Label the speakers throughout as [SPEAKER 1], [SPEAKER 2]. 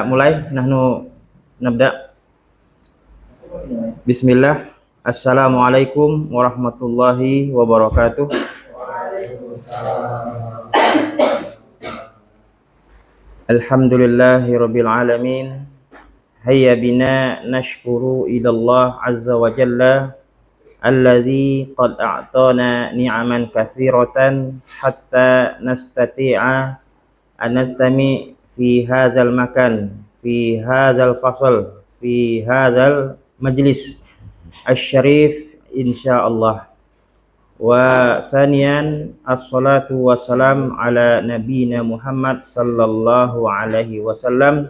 [SPEAKER 1] Mulai, nahnu nabda. Bismillah. Assalamualaikum warahmatullahi wabarakatuh. Alhamdulillahirabbil alamin. Hayya bina nashkuru ila Allah azza wa jalla alladzi qad a'tana ni'aman katsiratan hatta nastati'a an nastami fi hadzal makan, fi hadzal fasal, fi hadzal majlis asy-syarif insyaallah. Wa saniyan as-salatu wassalam ala nabiyyina Muhammad sallallahu alaihi wasallam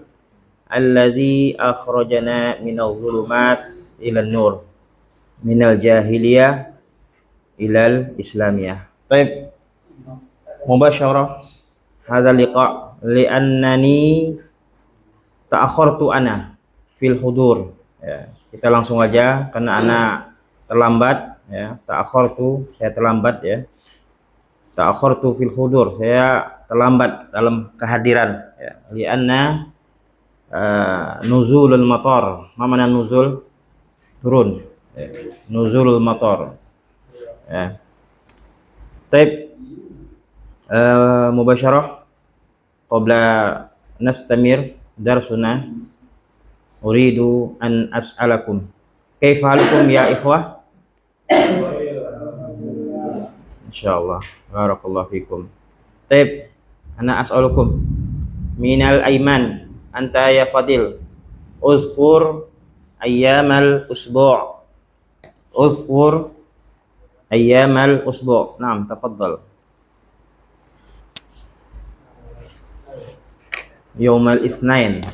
[SPEAKER 1] alladzi akhrajana minadh dhulumat ilan nur, minal jahiliyah ilal islamiyah. Baik, mubasyarah hadzal liqa li'annani ta'akhartu ana fil hudur. Ya, kita langsung aja karena ana terlambat ya. Ta'akhartu, saya terlambat ya. Ta'akhartu fil hudur, saya terlambat dalam kehadiran ya. Li'anna nuzulul matar. Ma mana nuzul? Turun ya. Nuzulul matar ya. Taib, mubasyarah qabla nastamir darsuna uridu an as'alakum kaifa halukum ya ikhwah. Insyaallah, barakallahu fikum. Taib, ana as'alukum minal aiman anta ya fadil uzkur ayyamal usbu', uzkur ayyamal usbu'. Naam, tafaddal. Yaumal Itsnain.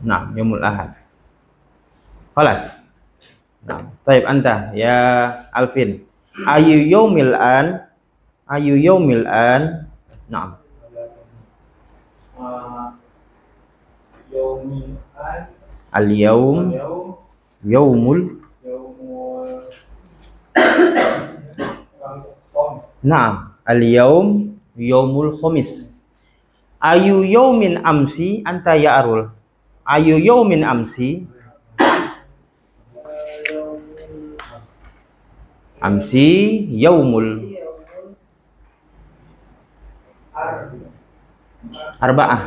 [SPEAKER 1] Nah, yaumul ahad. Khalas. Nah, taib anta ya Alvin. Ayu yaumil an? Ayu yaumil an? Naam. Yaumil an. Al-yaum yaumul Naam, al-yaum yaumul khamis. Ayu yaumin amsi anta ya Arul. Ayu yaumin amsi? Amsi yaumul arba'ah.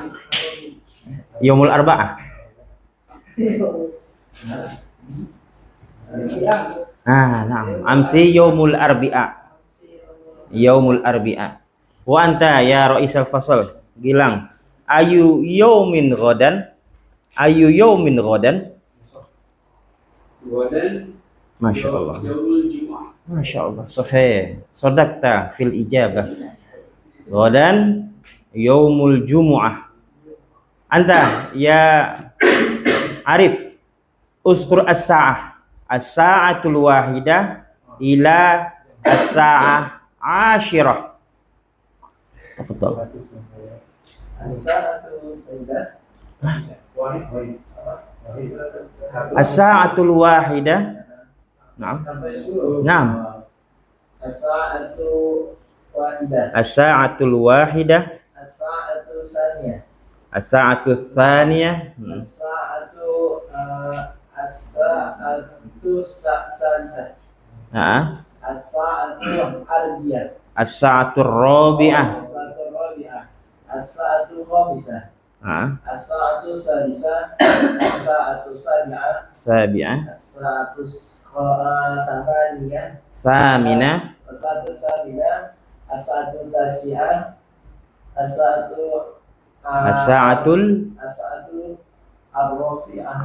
[SPEAKER 1] Yaumul arba'ah. Naam. Amsi yaumul arbi'a. Yaumul arbi'a. Wa anta ya Raisal Fasal. Gilang. Ayu yaumin ghadan? Ayu yaumin ghadan? Ghadan. Masya Allah. Masya Allah. Sahih. Sadaqta fil ijabah. Ghadan yaumul jumu'ah. Anta ya Arif, uzkur as-sa'ah. As-sa'atul wahidah ila as-sa'ah ashirah. Tafadhal. As-sa'atul sayyidah. As-sa'atul wahidah. Naam. Naam. As-sa'atul wahidah. As-sa'atul wahidah. As-sa'atul tsaniyah. As-sa'atul tsaniyah. As-sa'atu salisah. As-sa'atu arbiyah. As-sa'atu rabi'ah. As-sa'atu rabi'ah. As-sa'atu khamisah. As-sa'atu salisah. As-sa'atu sabi'ah. Sabi'ah. As-sa'atu samaniyah. Saminah. As-sa'atu saminah. As-sa'atu tasi'ah. As-sa'atu As-sa'atul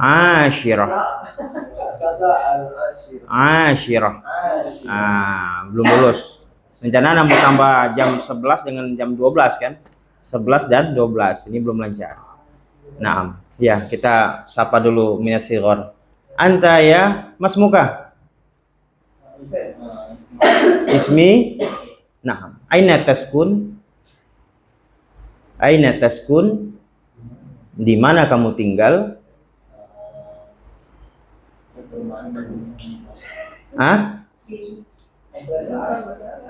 [SPEAKER 1] Ashirah. Ashirah. Belum lulus. Rencana mau tambah jam 11 dengan jam 12 kan? 11 dan 12. Ini belum lancar. Naam. Ya, kita sapa dulu minas sighar. Anta ya Mas Muka. Ismi. Naam. Aina taskun? Aina taskun? Di mana kamu tinggal? Ah,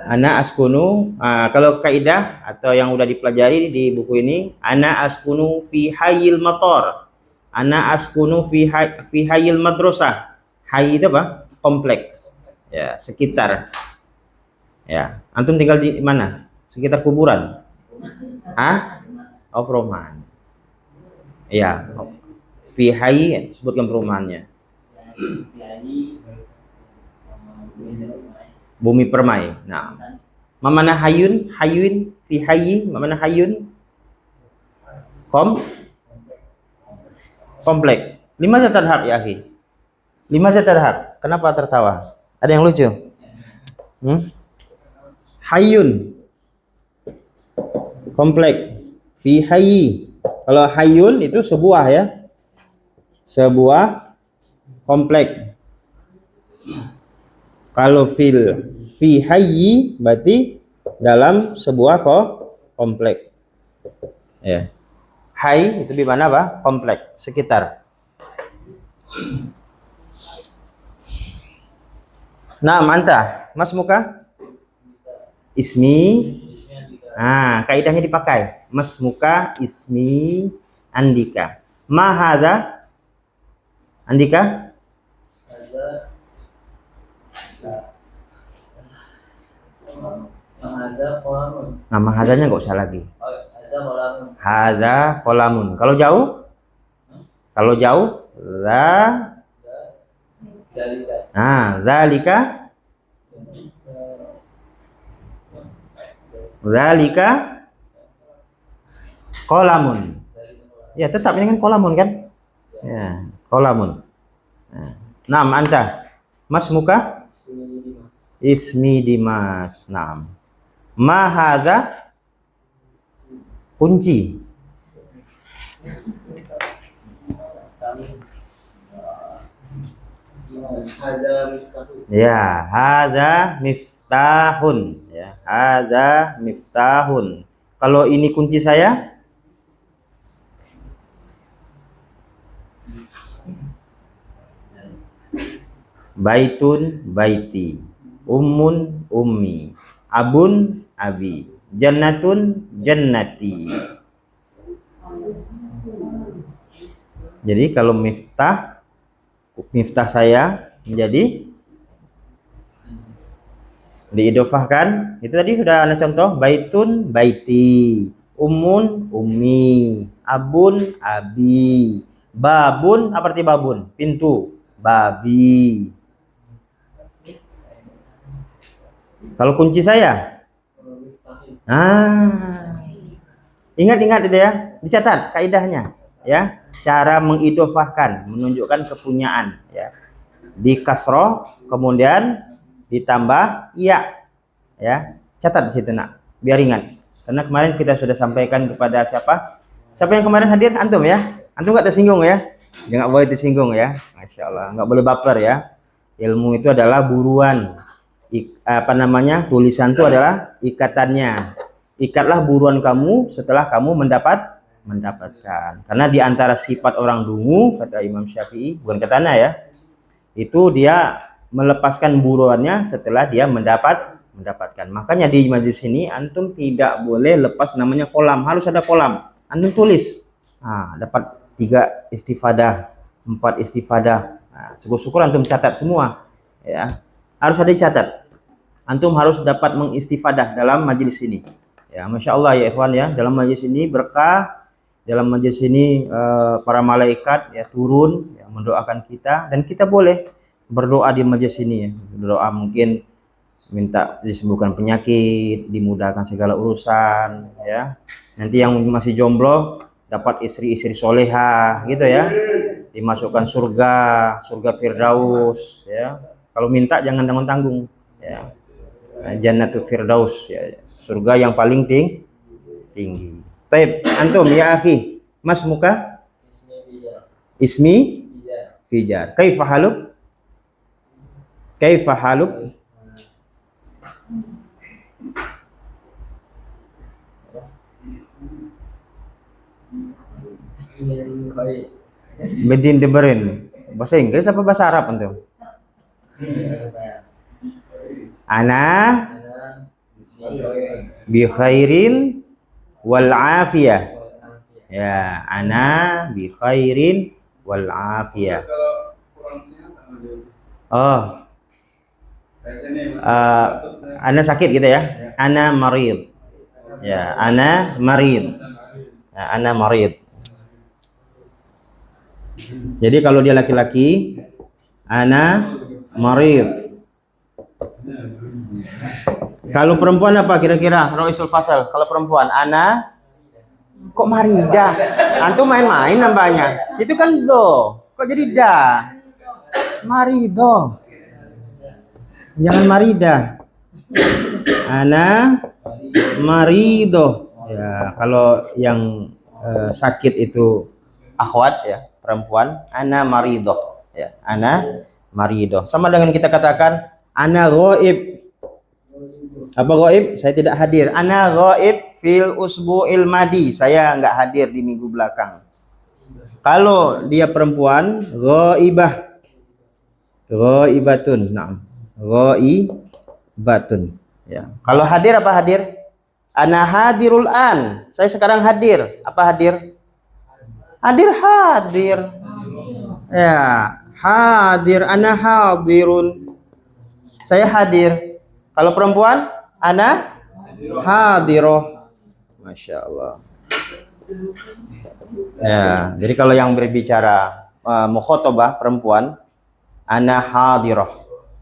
[SPEAKER 1] ana askunu. Kalau kaidah atau yang udah dipelajari di buku ini, ana askunu fi hayyil matar. Ana askunu fi hayyil madrasah. Hayy itu apa? Kompleks. Ya, sekitar. Ya, antum tinggal di mana? Sekitar kuburan. Ah, oh perumahan. Iya, fi hayy sebutkan perumahannya. Bumi permai. Nah, mana hayun? Hayun fi hayy, mana hayun? Komplek. Lima tadhab ya akhi. Lima tadhab. Kenapa tertawa? Ada yang lucu? Hayun. Komplek. Fi hayy. Kalau hayun itu sebuah ya. Sebuah komplek. Kalau fi hayy berarti dalam sebuah komplek. Ya. Hayy itu di mana apa? Komplek, sekitar. Nah, anta, mas muka? Ismi. Nah, kaidahnya dipakai. Mas muka ismi Andika. Ma hadza? Andika? Nama hazanya nggak usah lagi. Haza kolamun. Kalau jauh? Kalau jauh? Zalika? Zalika kolamun. Ya, tetap ini kan kolamun kan? Ya, kolamun. Nah, anta. Mas muka? Ismi Dimas. Naam. Ma hadza? Kunci. Ya, hadza miftahun. Ya, hadza miftahun. Kalau ini kunci saya? Baitun baiti. Ummun ummi. Abun abi. Jannatun jannati. Jadi kalau miftah saya menjadi diidofahkan. Itu tadi sudah ada contoh. Baitun baiti. Ummun ummi. Abun abi. Babun apa arti babun? Pintu. Babi. Kalau kunci saya? Ingat itu ya, dicatat kaidahnya ya. Cara mengidofahkan, menunjukkan kepunyaan ya. Di kasroh kemudian ditambah ya. Ya, catat di situ nak, biar ingat. Karena kemarin kita sudah sampaikan kepada siapa? Siapa yang kemarin hadir? Antum ya? Antum nggak tersinggung ya? Jangan boleh tersinggung ya. Masya Allah, nggak boleh baper ya. Ilmu itu adalah buruan. Tulisan itu adalah ikatannya. Ikatlah buruan kamu setelah kamu mendapatkan. Karena di antara sifat orang dungu, kata Imam Syafi'i, bukan katanya ya, itu dia melepaskan buruannya setelah dia mendapatkan. Makanya di majelis ini antum tidak boleh lepas namanya kolam, harus ada kolam. Antum tulis. Dapat 3 istifadah, 4 istifadah. Syukur-syukur antum catat semua. Ya. Harus ada dicatat. Antum harus dapat mengistifadah dalam majelis ini. Ya, Masya Allah ya ikhwan ya, dalam majelis ini berkah, dalam majelis ini para malaikat ya turun ya, mendoakan kita, dan kita boleh berdoa di majelis ini ya. Berdoa mungkin minta disembuhkan penyakit, dimudahkan segala urusan ya. Nanti yang masih jomblo dapat istri-istri soleha gitu ya. Dimasukkan surga Firdaus ya. Kalau minta jangan tanggung-tanggung ya. Jannatul Firdaus ya, surga yang paling tinggi. Taib, antum ya akhi, mas muka? Ismi Fijar. Kaifa haluk? Kaifa haluk? Bedin deberin. Bahasa Inggris apa bahasa Arab antum? Ana bi khairin wal afiyah. Ya, ana bi khairin wal afiyah. Oh, ana sakit gitu ya. Ana marid. Ya, ana marid. Ya, ana marid. Jadi kalau dia laki-laki, ana marid. Kalau perempuan apa kira-kira? Roisul fasal. Kalau perempuan, ana kok marida? Antum main-main nambahnya. Itu kan do. Kok jadi da? Marido. Jangan marida. Ana marido. Ya, kalau yang sakit itu akhwat ya, perempuan, ana marido. Ya, ana marido. Sama dengan kita katakan ana ghaib. Apa ghaib? Saya tidak hadir. Ana ghaib fil usbu'il madi. Saya enggak hadir di minggu belakang. Kalau dia perempuan, ghaibah. Ghaibatun. Naam. Ghaibatun. Ya. Kalau hadir apa hadir? Ana hadirul an. Saya sekarang hadir. Apa hadir? Hadir. Ya, hadir. Ana hadirun. Saya hadir. Kalau perempuan, ana hadiroh. Masya Allah. Ya, jadi kalau yang berbicara mukhotobah perempuan, ana hadiroh,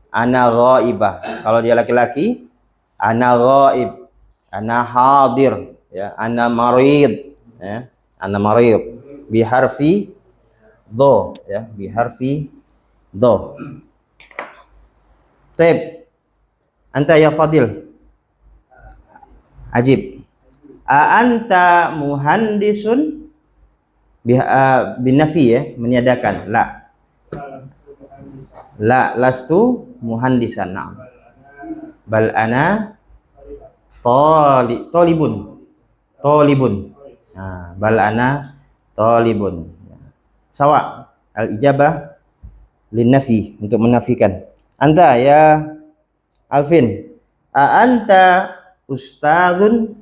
[SPEAKER 1] ana ghaibah. Kalau dia laki-laki, ana ghaib, ana hadir, ya, ana marid, ya, ana marid. Biharfi do, ya, biharfi do. Tep. Anta ya Fadil. Ajib. Anta muhandisun binafi ya, meniadakan. La lastu muhandisan. Na'am. Bal ana talibun. Nah, bal ana talibun. Sawa. Al ijabah lin nafi, untuk menafikan. Anta ya Alvin, anta ustadzun?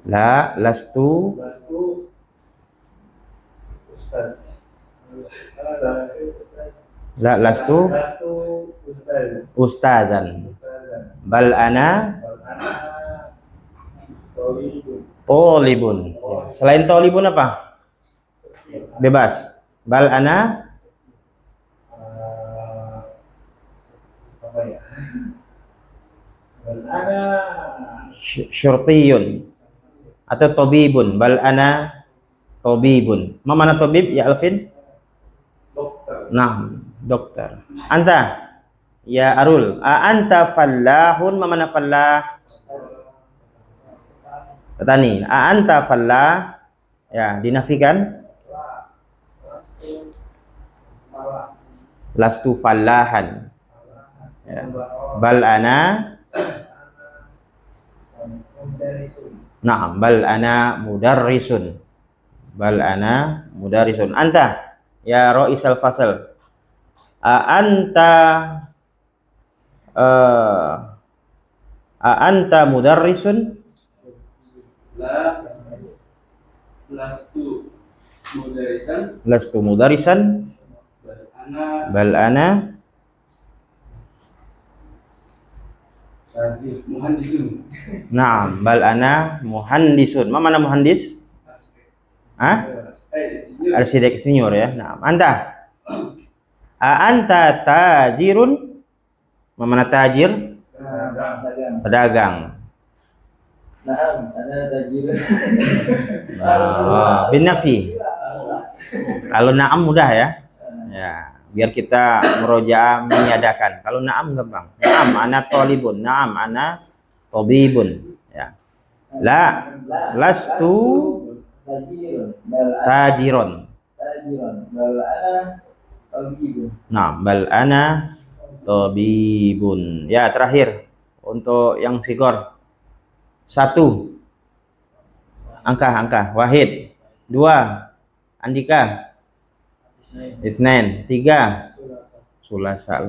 [SPEAKER 1] La, lastu la, lastu ustadzan. Bal ana tolibun. Selain tolibun apa? Bebas. Bal ana syurtiyun atau tobibun. Bal ana tobibun. Mana tobib ya Alvin? Dokter. Nah, dokter. Anta ya Arul, anta fallahun? Mana fallah? Petani. Anta fallah? Ya, dinafikan. Lastu fallahan. Ya. Bal ana Naam, bal ana mudarrisun. Bal ana mudarrisun. Anta ya Roisal Fasal. Anta anta mudarrisun? La, lastu mudarisan. Lastu mudarisan. Bal ana muhandisun. Naam, bal ana muhandisun. Mana muhandis? Hah? Arsitek senior ya. Naam. Anta? Anta tajirun? Mana tajir? Pedagang. Naam, ana tajirun. Bin nafi. Kalau naam mudah ya. Ya. Biar kita merojaah meniadakan. Kalau na'am gampang. Na'am ana talibun, na'am ana tabibun. Ya. La lastu tajiron. Bal ana tabibun. Nah, bal ana tabibun. Ya, terakhir untuk yang sikor. 1. Angka wahid. 2. Andika. Isnain. 3. Sulasa.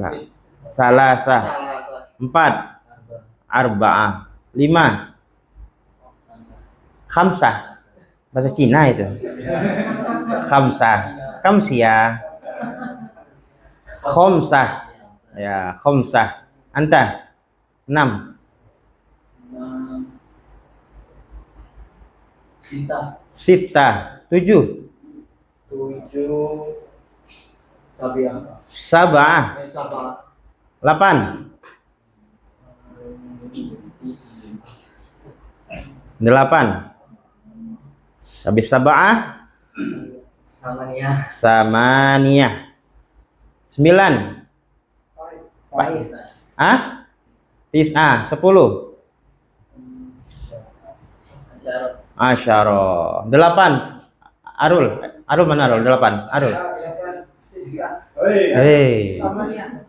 [SPEAKER 1] Salasa. 4. Arba'ah. 5. Khamsah. Bahasa Cina itu. Khamsah. Kamsia. Khomsah. Ya, khomsah. Anta. 6. Sita. 7. Sabah. 8. 8. Habis sabah. Samaniyah. 9. Ah? Tis'ah. 10. Asyara. 8. Arul mana Arul? 8. Arul. Hei.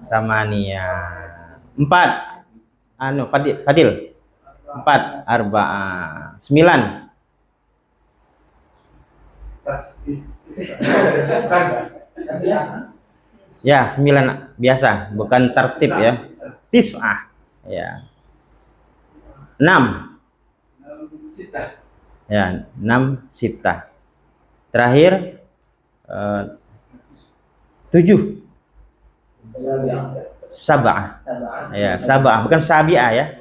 [SPEAKER 1] Samaniyah. 4. Fadil. 4. Arba'ah. 9. Ya, 9 biasa, bukan tertib ya. Tis'ah. Ya. 6. Ya, 6 sita. Terakhir 7. Sab'ah. Ya, sab'ah, bukan sabi'ah ya.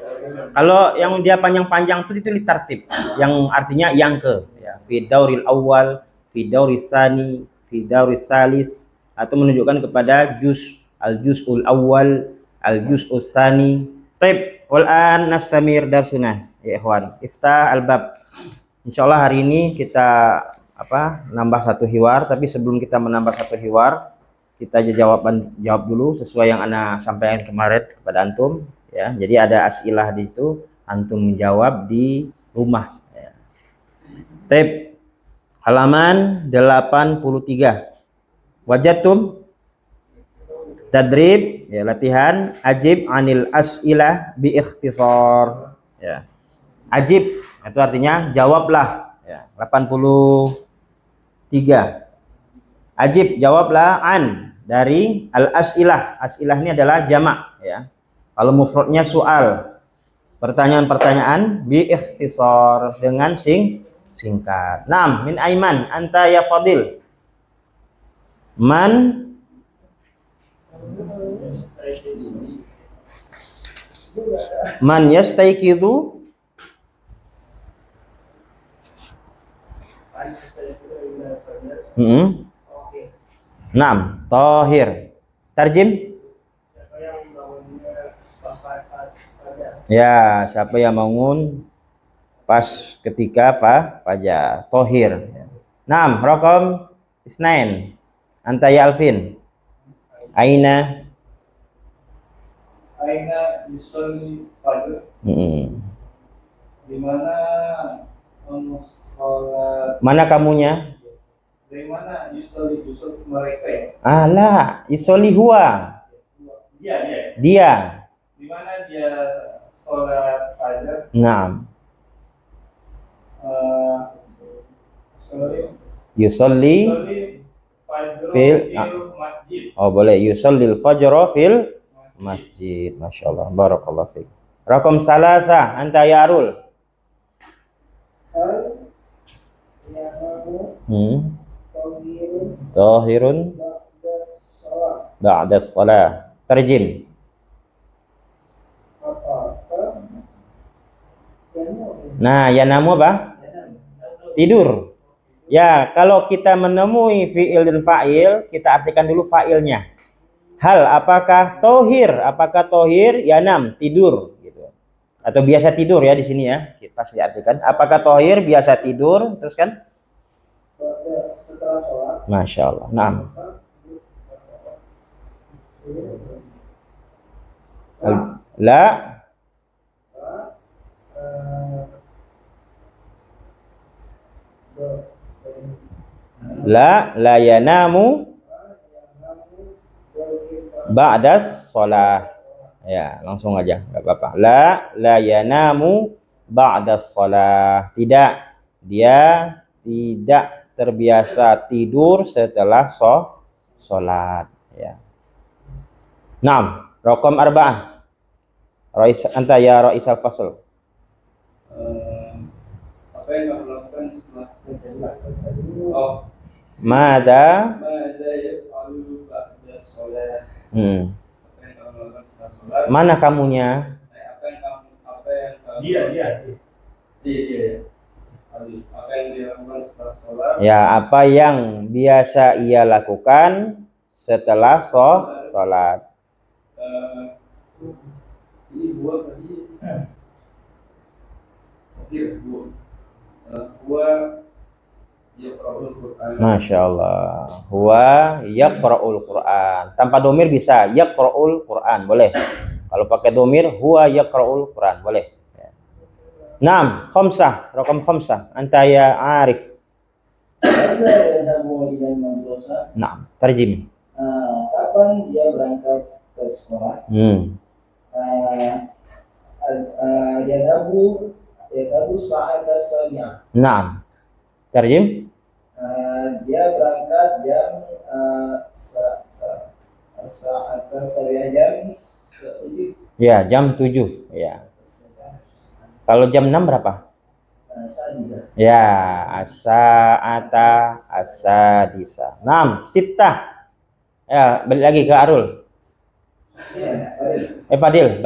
[SPEAKER 1] Kalau yang dia panjang-panjang itu litartib, yang artinya yang ke ya. Fi dauril awal, fi dauris tsani, fi dauris salis, atau menunjukkan kepada al-juz'ul awal, al-juz'us tsani. Taib, wal an nastamir darsuna ya ikhwan. Iftah al-bab. Insyaallah hari ini kita nambah satu hiwar, tapi sebelum kita menambah satu hiwar, kita jawab dulu sesuai yang ana sampaikan kemarin kepada antum ya. Jadi ada as'ilah di situ, antum menjawab di rumah ya. Taib. Halaman 83. Wajadtum tadrib ya, latihan ajib anil as'ilah bi ikhtisar ya. Ajib itu artinya jawablah ya. 83. Ajib, jawablah an dari al as'ilah. As'ilah ini adalah jamak ya. Kalau mufradnya soal, pertanyaan-pertanyaan bi ikhtisar, dengan singkat. Naam, min aiman anta ya Fadil. Man yastaiqidu Naam, Tahir. Tarjim. Ya, siapa yang bangun pas ketika fajar. Tahir. Naam, raqam isnain. Anta ya Alvin. Aina yusolli fajr. Di mana mana kamunya? Dari mana yusolli mereka ya? Ala, yusolli huwa. Dia. Di mana dia sholat fajar? Naam. Yusolli fil masjid. Oh boleh, yusallil fajra fil masjid. Masyaallah, barakallahu fiik. Raqam salasa, anta ya Arul. Tahirun ba'da shalah. Tarjim. Nah, yanamu apa? Tidur. Ya, kalau kita menemui fi'il dan fa'il, kita artikan dulu fa'ilnya. Hal, apakah tohir yanam, tidur gitu. Atau biasa tidur ya di sini ya. Kita artikan apakah tohir biasa tidur, terus kan? Masya Allah. Naam. La yanamu ba'das shalah. Ya, langsung aja, enggak apa-apa. La yanamu ba'das shalah. Tidak, dia tidak terbiasa tidur setelah sholat ya. Naam, raqam 4. Anta ya Rais al-Fasl.
[SPEAKER 2] Apa yang kamu lakukan setelah oh
[SPEAKER 1] Mada
[SPEAKER 2] yaf'alu ba'da sholat. Apa yang kamu lakukan setelah sholat?
[SPEAKER 1] Mana kamunya?
[SPEAKER 2] Apa yang kamu dia. Apa yang dia lakukan setelah sholat?
[SPEAKER 1] Ya, apa yang biasa ia lakukan setelah sholat?
[SPEAKER 2] Ini gua tadi gua yaqra'ul Qur'an.
[SPEAKER 1] Masya Allah. Huwa yaqra'ul Qur'an. Tanpa domir bisa yaqra'ul Qur'an, boleh. Kalau pakai domir huwa yaqra'ul Qur'an, boleh. Naam, khamsah, raqam khamsah. Anta ya Arif. Naam, tarjim.
[SPEAKER 3] Kapan dia berangkat ke sekolah? Yadhabu sa'at as-sabi'ah.
[SPEAKER 1] Naam. Tarjim.
[SPEAKER 3] Dia berangkat jam saat as-sabi'ah jam 7.
[SPEAKER 1] Ya, jam 7 ya. Kalau jam 6 berapa? Ya, as-sa'ata as-sadisa. 6, sittah. Ya, balik lagi ke Arul. Fadil.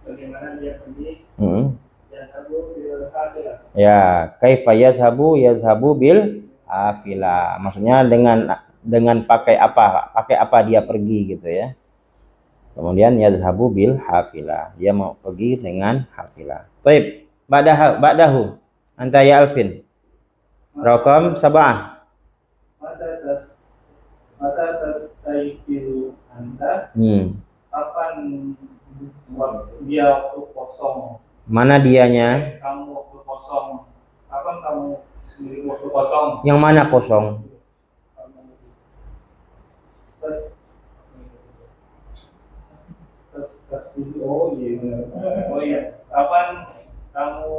[SPEAKER 2] Bagaimana dia pergi?
[SPEAKER 1] Ya, kaifa yazhabu bil afilah. Maksudnya dengan pakai apa? Pakai apa dia pergi gitu ya. Kemudian yazhabu bil hafilah. Dia mau pergi dengan hafilah. Baik, ba'dahu. Anta ya Alvin. Raqam 7.
[SPEAKER 2] Mata tastaiqilu anta. Kapan dia waktu kosong?
[SPEAKER 1] Mana dianya?
[SPEAKER 2] Kamu waktu kosong. Kapan kamu sendiri waktu kosong?
[SPEAKER 1] Yang mana kosong?
[SPEAKER 2] Oh iya. Kapan kamu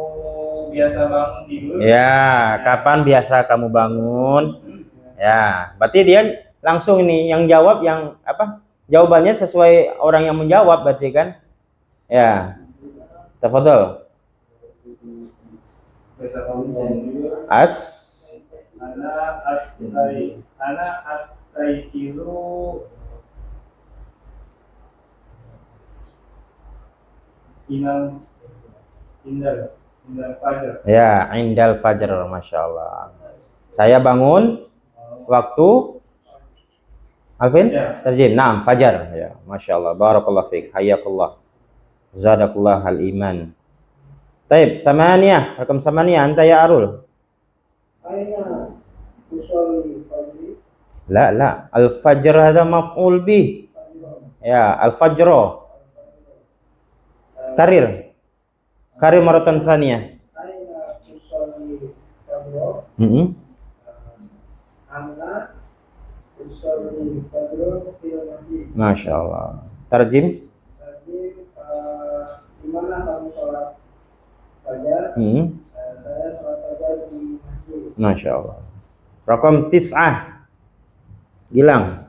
[SPEAKER 2] biasa bangun tidur?
[SPEAKER 1] Ya, kapan biasa kamu bangun? Ya, berarti dia langsung ini yang jawab yang apa? Jawabannya sesuai orang yang menjawab berarti kan? Ya. Tafadhol.
[SPEAKER 2] Biasa kamu bangun tidur. Ana astaiqilu indal fajar.
[SPEAKER 1] Ya, indal fajar, masya Allah. Saya bangun waktu Alvin, terjem. Naam, fajar. Ya, masya Allah. Barakallah fiik. Hayakallah. Zadakallah al iman. Taib, samaniyah. Rakam samaniyah. Anta ya Arul.
[SPEAKER 3] Aina usul fajri.
[SPEAKER 1] La. Al fajr ada maf'ul bih. Ya, al fajro. Karir maratan saniyah.
[SPEAKER 3] Aina usul fajro. Anna usul fajro fil masjid.
[SPEAKER 1] Masya Allah. Tarjim.
[SPEAKER 3] Di mana kamu sholat fajar? Saya sholat fajar di masjid.
[SPEAKER 1] Masya Allah. Rakam 9. Gilang.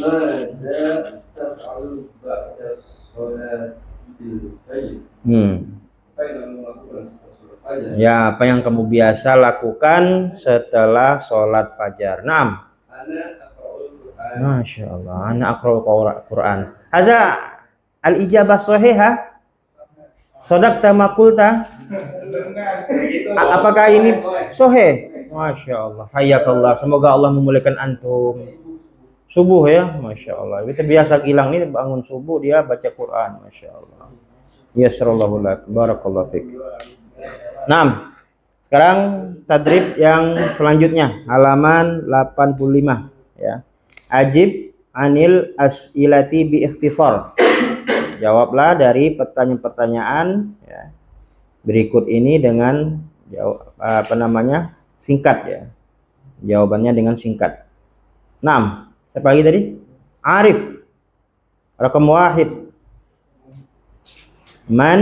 [SPEAKER 2] Mada taf'alu ba'da sholatil fajr. Apa yang kamu lakukan setelah sholat fajar?
[SPEAKER 1] Ya, apa yang kamu biasa lakukan setelah sholat fajar? Naam.
[SPEAKER 2] Ana aqra'ul Qur'an.
[SPEAKER 1] Masya Allah. Ana aqra'ul Quran. Haza al-ijabah sahihah. Sodakta makulta. Apakah ini sahih? Masya Allah. Hayakallah. Semoga Allah memuliakan antum. Subuh ya, masya Allah. Kita biasa Gilang ini bangun subuh dia baca Quran, masya Allah. Yasrallahu lak, barakallahu fik. Nah, sekarang tadrib yang selanjutnya halaman 85 ya. Ajib anil as'ilati bi ikhtisar. Jawablah dari pertanyaan-pertanyaan ya, berikut ini dengan singkat ya. Jawabannya dengan singkat. 6. Siapa lagi tadi? Arif. Rakam 1. Man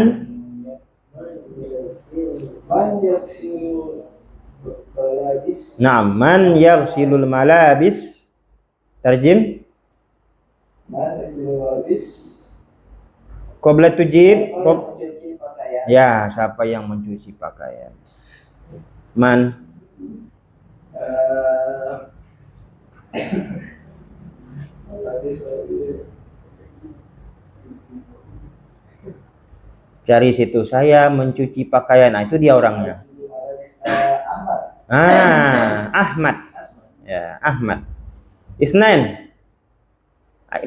[SPEAKER 3] Man yaghsilu malabis.
[SPEAKER 1] Naam, man yaghsilul malabis. Tarjim.
[SPEAKER 3] Man yaghsilu malabis.
[SPEAKER 1] Qabla tujib.
[SPEAKER 3] Mencuci pakaian.
[SPEAKER 1] Ya, siapa yang mencuci pakaian? Man.
[SPEAKER 3] Malabis.
[SPEAKER 1] Cari situ, saya mencuci pakaian. Nah, itu dia orangnya.
[SPEAKER 3] Ahmad.
[SPEAKER 1] Ahmad. Ya, Ahmad. Isnain.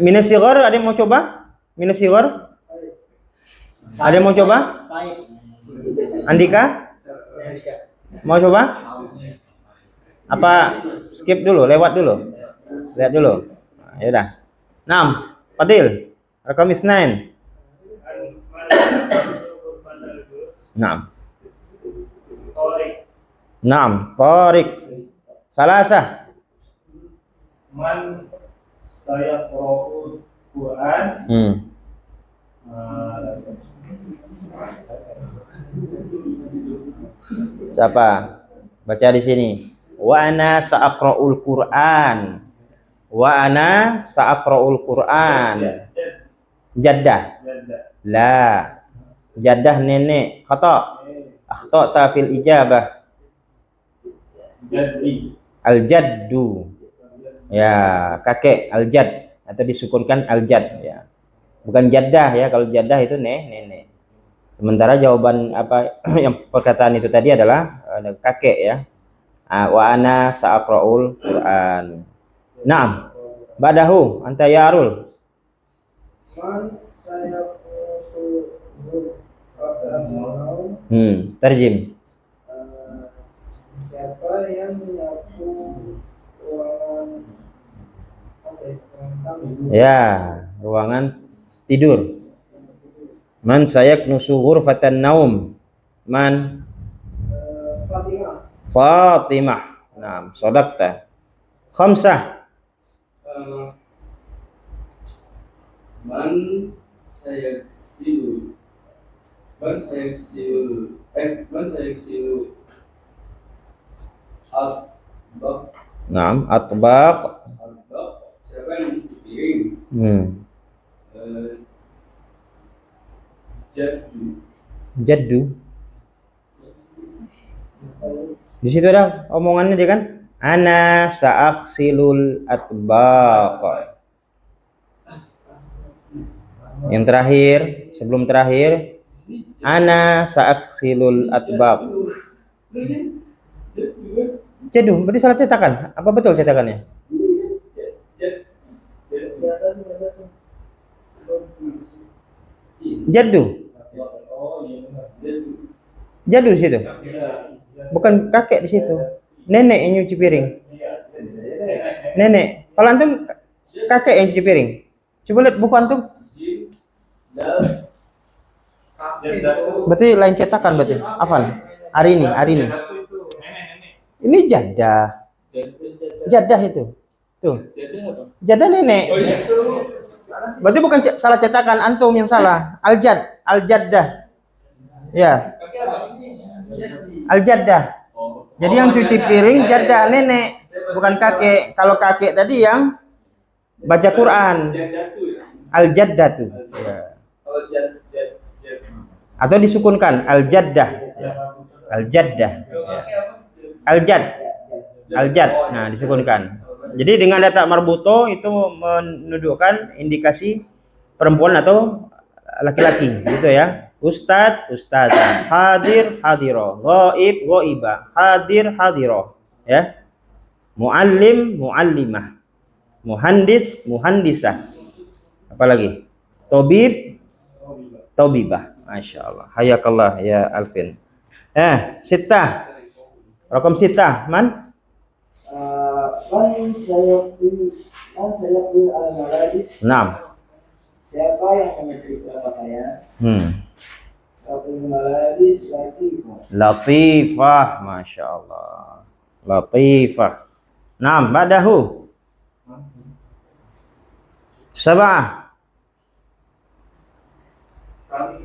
[SPEAKER 1] Minus sigar, ada yang mau coba? Minus sigar? Ada yang mau coba? Andika? Mau coba? Apa skip dulu, lewat dulu? Lihat dulu. Nah, ya udah. 6. Fadil. Rakam isnain. 6. 6. Tariq. Salasah.
[SPEAKER 2] Man saya Qur'an Quran.
[SPEAKER 1] Siapa? Baca di sini. Wa ana sa'aqra'ul Qur'an. Wa ana sa'aqra'ul Qur'an. Jaddah. La. Jaddah nenek. Khata. Akhta'ta fil ijabah. Al-jaddu. Ya, kakek al-jadd atau disukunkan al-jadd ya. Bukan jaddah ya, kalau jaddah itu nenek. Sementara jawaban apa yang perkataan itu tadi adalah kakek ya. Wa ana sa'aqra'ul Qur'an. Naam. Badahu anta ya Arul.
[SPEAKER 3] Man saya
[SPEAKER 1] Terjem.
[SPEAKER 3] Siapa yang menyapu ruangan
[SPEAKER 1] Ya, ruangan tidur. Man sayaknusu ghurfatan naum. Man Fatimah. Nah, sadaqta. Khamsah.
[SPEAKER 2] Man sayaksilu atbaq.
[SPEAKER 1] Naam, atbaq.
[SPEAKER 2] Siapa yang dipiring?
[SPEAKER 1] Jaddu. Di situ ada omongannya dia kan? Ana sa'akhsilul atbaq. Yang terakhir, sebelum terakhir, ana sa'akhsilul atbaq. Jaddu, berarti salah cetakan. Apa betul cetakannya? Jaddu. Jaddu di situ. Bukan kakek di situ. Nenek yang nyuci piring. Nenek. Kalau antum kakek yang cuci piring. Coba lihat buku antum. Berarti lain cetakan berarti. Afan. Hari ini. Ini jaddah. Jaddah itu. Tuh. Jaddah nenek. Berarti bukan salah cetakan, antum yang salah. Al-jaddah. Ya. Al-jaddah. Jadi yang cuci piring jaddah nenek, bukan kakek. Kalau kakek tadi yang baca Quran. Al-jaddatu. Ya. Atau disukunkan al-jaddah. Al-jaddah. Ya. Al-jadd. Nah, disukunkan. Jadi dengan data marbuto itu menunjukkan indikasi perempuan atau laki-laki, gitu ya. Ustadz, ustazah, hadir, hadiroh, ghaib, ghaibah, hadir, hadiroh, ya. Muallim, muallimah, muhandis, muhandisah. Apalagi? Tobib, tobibah. Masya Allah. Hayakallah ya Alvin. Sitah. Rakam sitah, man?
[SPEAKER 3] Man sayaqul al-malabis.
[SPEAKER 1] 6.
[SPEAKER 3] Siapa yang menyetrika pakaian? Sayaqul malabis latifah.
[SPEAKER 1] Latifah, masya Allah. Latifah. 6. Badahu. 7.
[SPEAKER 2] Kan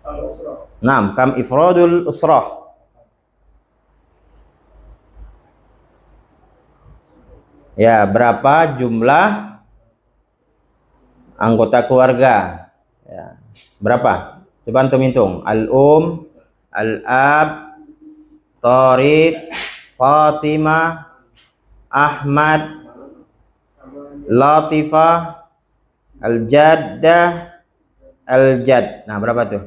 [SPEAKER 2] al-usra.
[SPEAKER 1] Naam, kam ifradul usrah. Ya, berapa jumlah anggota keluarga? Ya, berapa? Coba antum hitung. Al-um, al-ab, Tariq, Fatimah, Ahmad, Latifah, Al-Jaddah, Al-Jad. Nah, berapa tuh?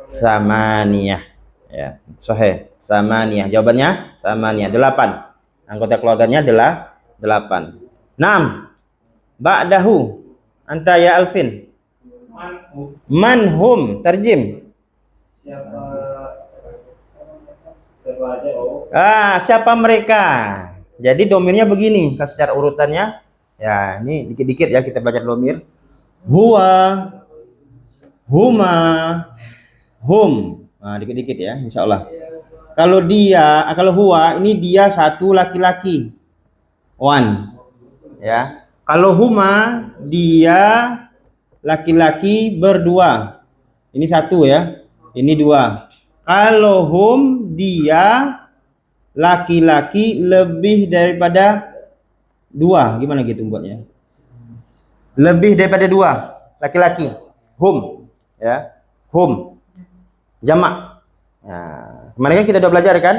[SPEAKER 1] Samaniyah. Ya, sahih. Samaniyah. Jawabannya samaniyah. 8. Anggota keluarganya adalah 8. 6. Ba'dahu. Anta ya Alvin. Manhum. Tarjim. Siapa mereka? Jadi domirnya begini, secara urutannya. Ya, ini dikit-dikit ya kita belajar domir. Huwa, huma, hum. Nah, dikit-dikit ya, insya Allah. Kalau huwa ini dia satu laki-laki. One. Ya. Kalau huma dia laki-laki berdua. Ini satu ya. Ini 2. Kalau hum dia laki-laki lebih daripada 2. Gimana gitu buatnya? Lebih daripada 2 laki-laki. Hum ya. Hum jamak. Nah, kemarin kan kita udah belajar kan?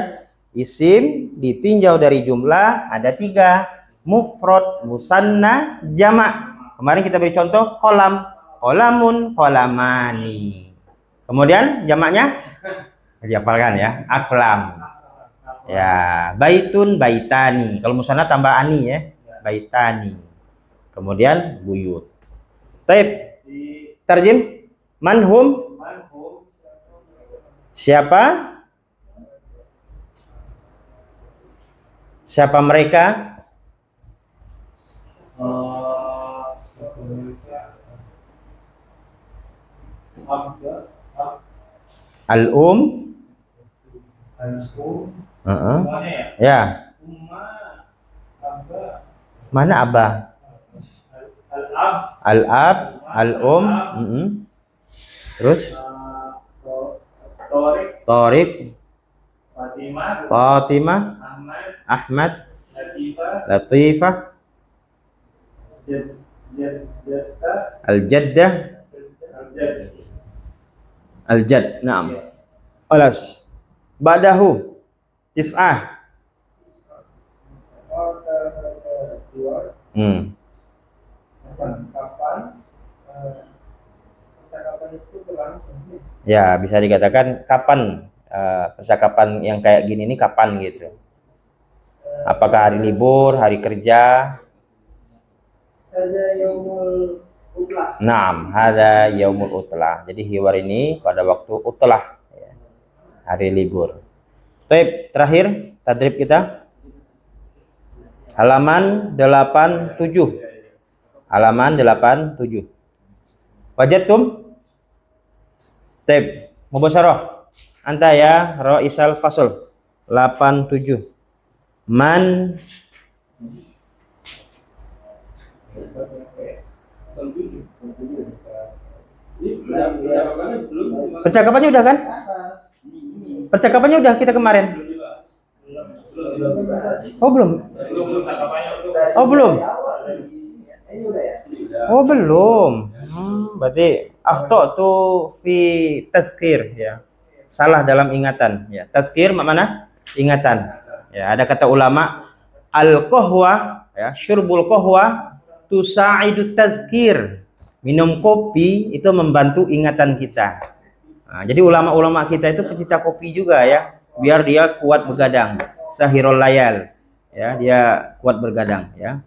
[SPEAKER 1] Isim ditinjau dari jumlah ada 3. Mufrad, musanna, jamak. Kemarin kita beri contoh kolam, kolamun, kolamani. Kemudian jamaknya dihafalkan ya, aklam. Ya, baitun, baitani. Kalau musanna tambah ani ya, baitani. Kemudian buyut. Taib. Tarjim. Manhum. Siapa? Siapa mereka? Al-um. Ya. Mana abah? Al-ab, al-um. Terus Tariq, Fatimah, Ahmad, Latifah, Al-Jaddah, Al-Jad. Naam. Alas. Ba'dahu tis'ah.
[SPEAKER 3] Kapan percakapan itu berlangsung?
[SPEAKER 1] Ya, bisa dikatakan kapan percakapan yang kayak gini ini kapan gitu. Apakah hari libur, hari kerja?
[SPEAKER 3] Ada yaumul utlah.
[SPEAKER 1] Naam, hada yaumul utlah. Jadi hiwar ini pada waktu utlah ya. Hari libur. Baik, terakhir tadrib kita. Halaman 87. Halaman 87. Wajadtum? Taib. Mubasyarah. Anta ya Raisal Fasl 87. Man percakapannya udah kan? Percakapannya udah kita kemarin. Oh belum. Oh belum. Oh belum. Berarti akhtatu fi tazkir ya. Salah dalam ingatan ya. Tazkir mana? Ingatan. Ya, ada kata ulama al-qahwa ya, syurbul qahwa tusaidu tazkir. Minum kopi itu membantu ingatan kita. Nah, jadi ulama-ulama kita itu pecinta kopi juga ya, biar dia kuat begadang. Sahirul layal. Ya, dia kuat bergadang ya.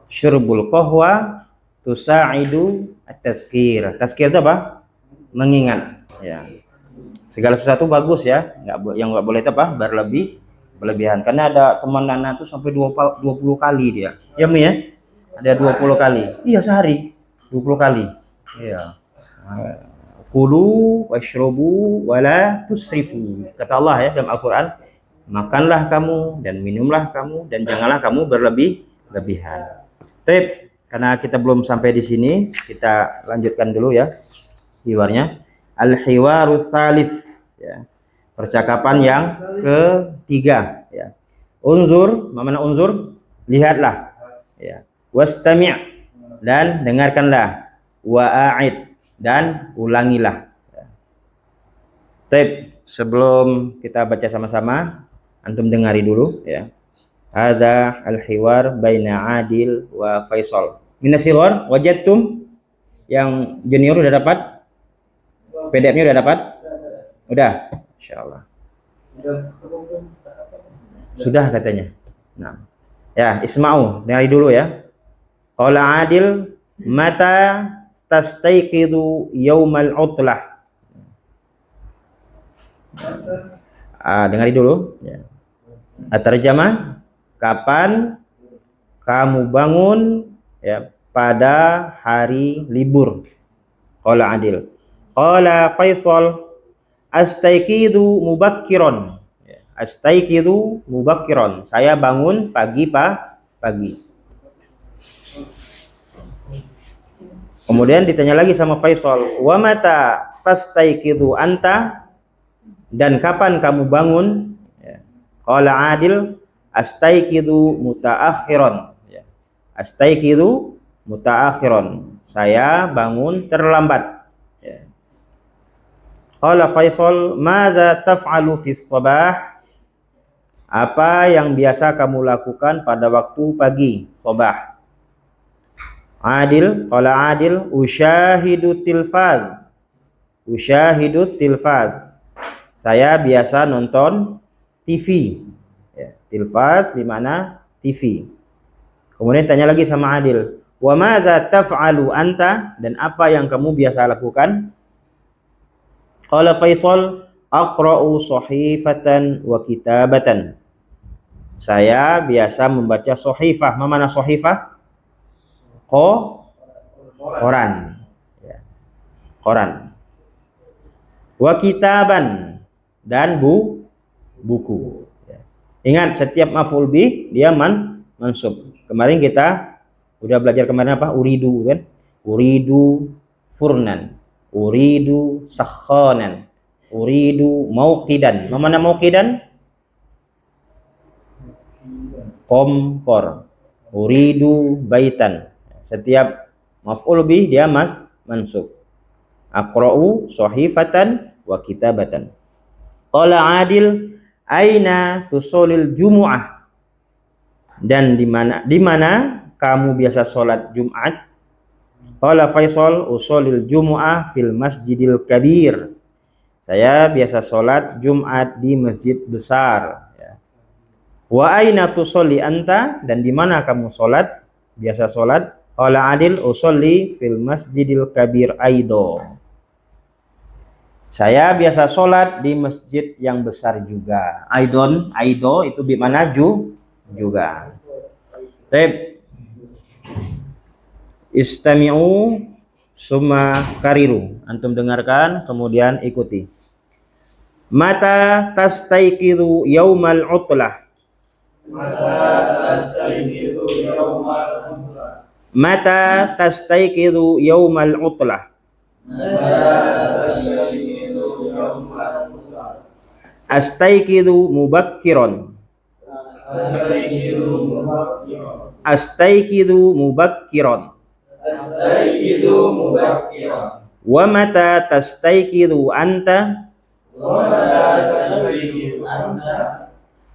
[SPEAKER 1] Syurbul qahwa tusaidu at-tazkir. Tazkir itu apa? Mengingat ya. Segala sesuatu bagus ya, yang nggak boleh itu apa? Berlebihan. Karena ada teman Nana tuh sampai 20 kali dia. Ya Mi ya? Ada 20 kali. Iya sehari 20 kali. Iya. Kulu washrobu wala tusrifu. Kata Allah ya dalam Al-Qur'an, makanlah kamu dan minumlah kamu dan janganlah kamu berlebihan. Baik, karena kita belum sampai di sini, kita lanjutkan dulu ya hiwarnya. al-hiwarus tsalits, ya. Percakapan yang ketiga, ya. Unzur, mana unzur? Lihatlah, ya. Wastami' dan dengarkanlah. Wa'id dan ulangilah. Ya. Baik, sebelum kita baca sama-sama, antum dengari dulu, ya. Ada al-hiwar baina Adil wa Faisal. Minasighar wajadtum, yang junior udah dapat? PDF-nya udah dapat? Udah, insyaallah. Sudah katanya. Nah, ya isma'u, dengar dulu ya. Qala Adil, mata tastayqidu yaumal utlah. Dengar dulu. Ya. Terjemah, kapan kamu bangun, ya, pada hari libur. Qala Adil. Qala Faisal, astayqidu mubakkiran. Astayqidu mubakkiran. Saya bangun pagi. Kemudian ditanya lagi sama Faisal, wa mata tastayqidu anta, dan kapan kamu bangun? Qala Adil, astayqidu mutaakhiran. Astayqidu mutaakhiran. Saya bangun terlambat. Qala Faisal, madza taf'alu fis sabah? Apa yang biasa kamu lakukan pada waktu pagi, sabah? Adil, qala Adil, usyahidu tilfaz. Usyahidu tilfaz. Saya biasa nonton TV. Ya, tilfaz bimana TV. Kemudian tanya lagi sama Adil, wa madza taf'alu anta? Dan apa yang kamu biasa lakukan? Qala Faisal, aqra'u sahifatan wa kitabatan. Saya biasa membaca sahifah. Mana sahifah? Koran. Ya. Koran. Wa kitaban, dan buku. Ya. Ingat, setiap maf'ul bih dia mansub. Kemarin kita udah belajar kemarin apa? Uridu, kan? Uridu furnan. Uridu sakhanan, uridu mauqidan. Mana mauqidan? Kompor. Uridu baitan. Setiap maf'ul bih dia mansub. Aqra'u sahifatan wa kitabatan. Qala Adil, aina tusolil jumu'ah? Dan di mana kamu biasa sholat Jumat? Qala Faisal, usolil jumu'ah fil masjidil kabir. Saya biasa sholat Jumat di masjid besar. Ya. Wa aina tusolli anta? Dan di mana kamu sholat? Biasa sholat? Qala Adil, usolli fil masjidil kabir aido. Saya biasa sholat di masjid yang besar juga. Aido itu di mana juga. Baik. Istami'u summa kariru. Antum dengarkan kemudian ikuti. Mata tastayqidu yaumal utlah. Mata tastayqidu yaumal utlah. Astayqidu mubakkiran. Astayqidu mubakkiran. Wa mata tastayqidu anta?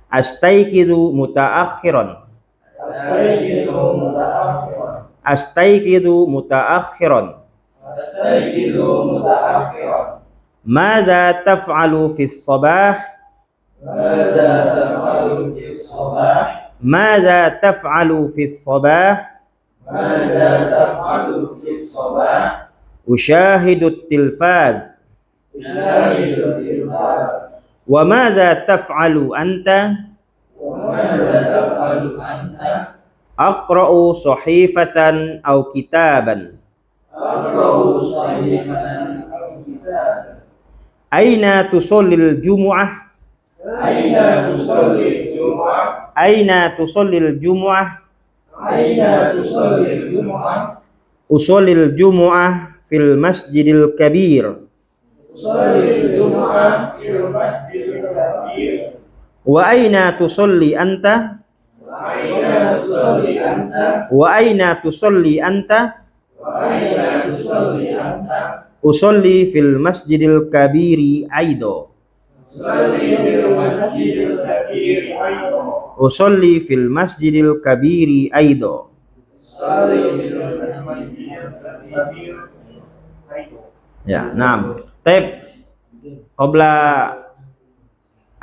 [SPEAKER 1] Astayqidu mutaakhiran. Astayqidu mutaakhiran. Madza taf'alu fis sabah? Madza taf'alu fis sabah? Usyahidu tilfaz. Wa madza taf'alu anta? Aqra'u sahifatan aw kitaban. Aina tusallil jumu'ah? Aina tusallil jumu'ah? Usallil jumu'ah fil masjidil kabir.
[SPEAKER 3] Usolli Jumu'ah fil masjidil kabir.
[SPEAKER 1] Wa aina tusolli anta?
[SPEAKER 3] Wa aina tusolli anta?
[SPEAKER 1] Wa aina tusolli anta?
[SPEAKER 3] Wa aina tusolli anta?
[SPEAKER 1] Usolli fil masjidil kabiri aido.
[SPEAKER 3] Usolli fil masjidil kabir aido.
[SPEAKER 1] Usolli fil masjidil kabiri aido.
[SPEAKER 3] Usolli fil masjidil kabir aido.
[SPEAKER 1] Ya, naam. Taib. Qabla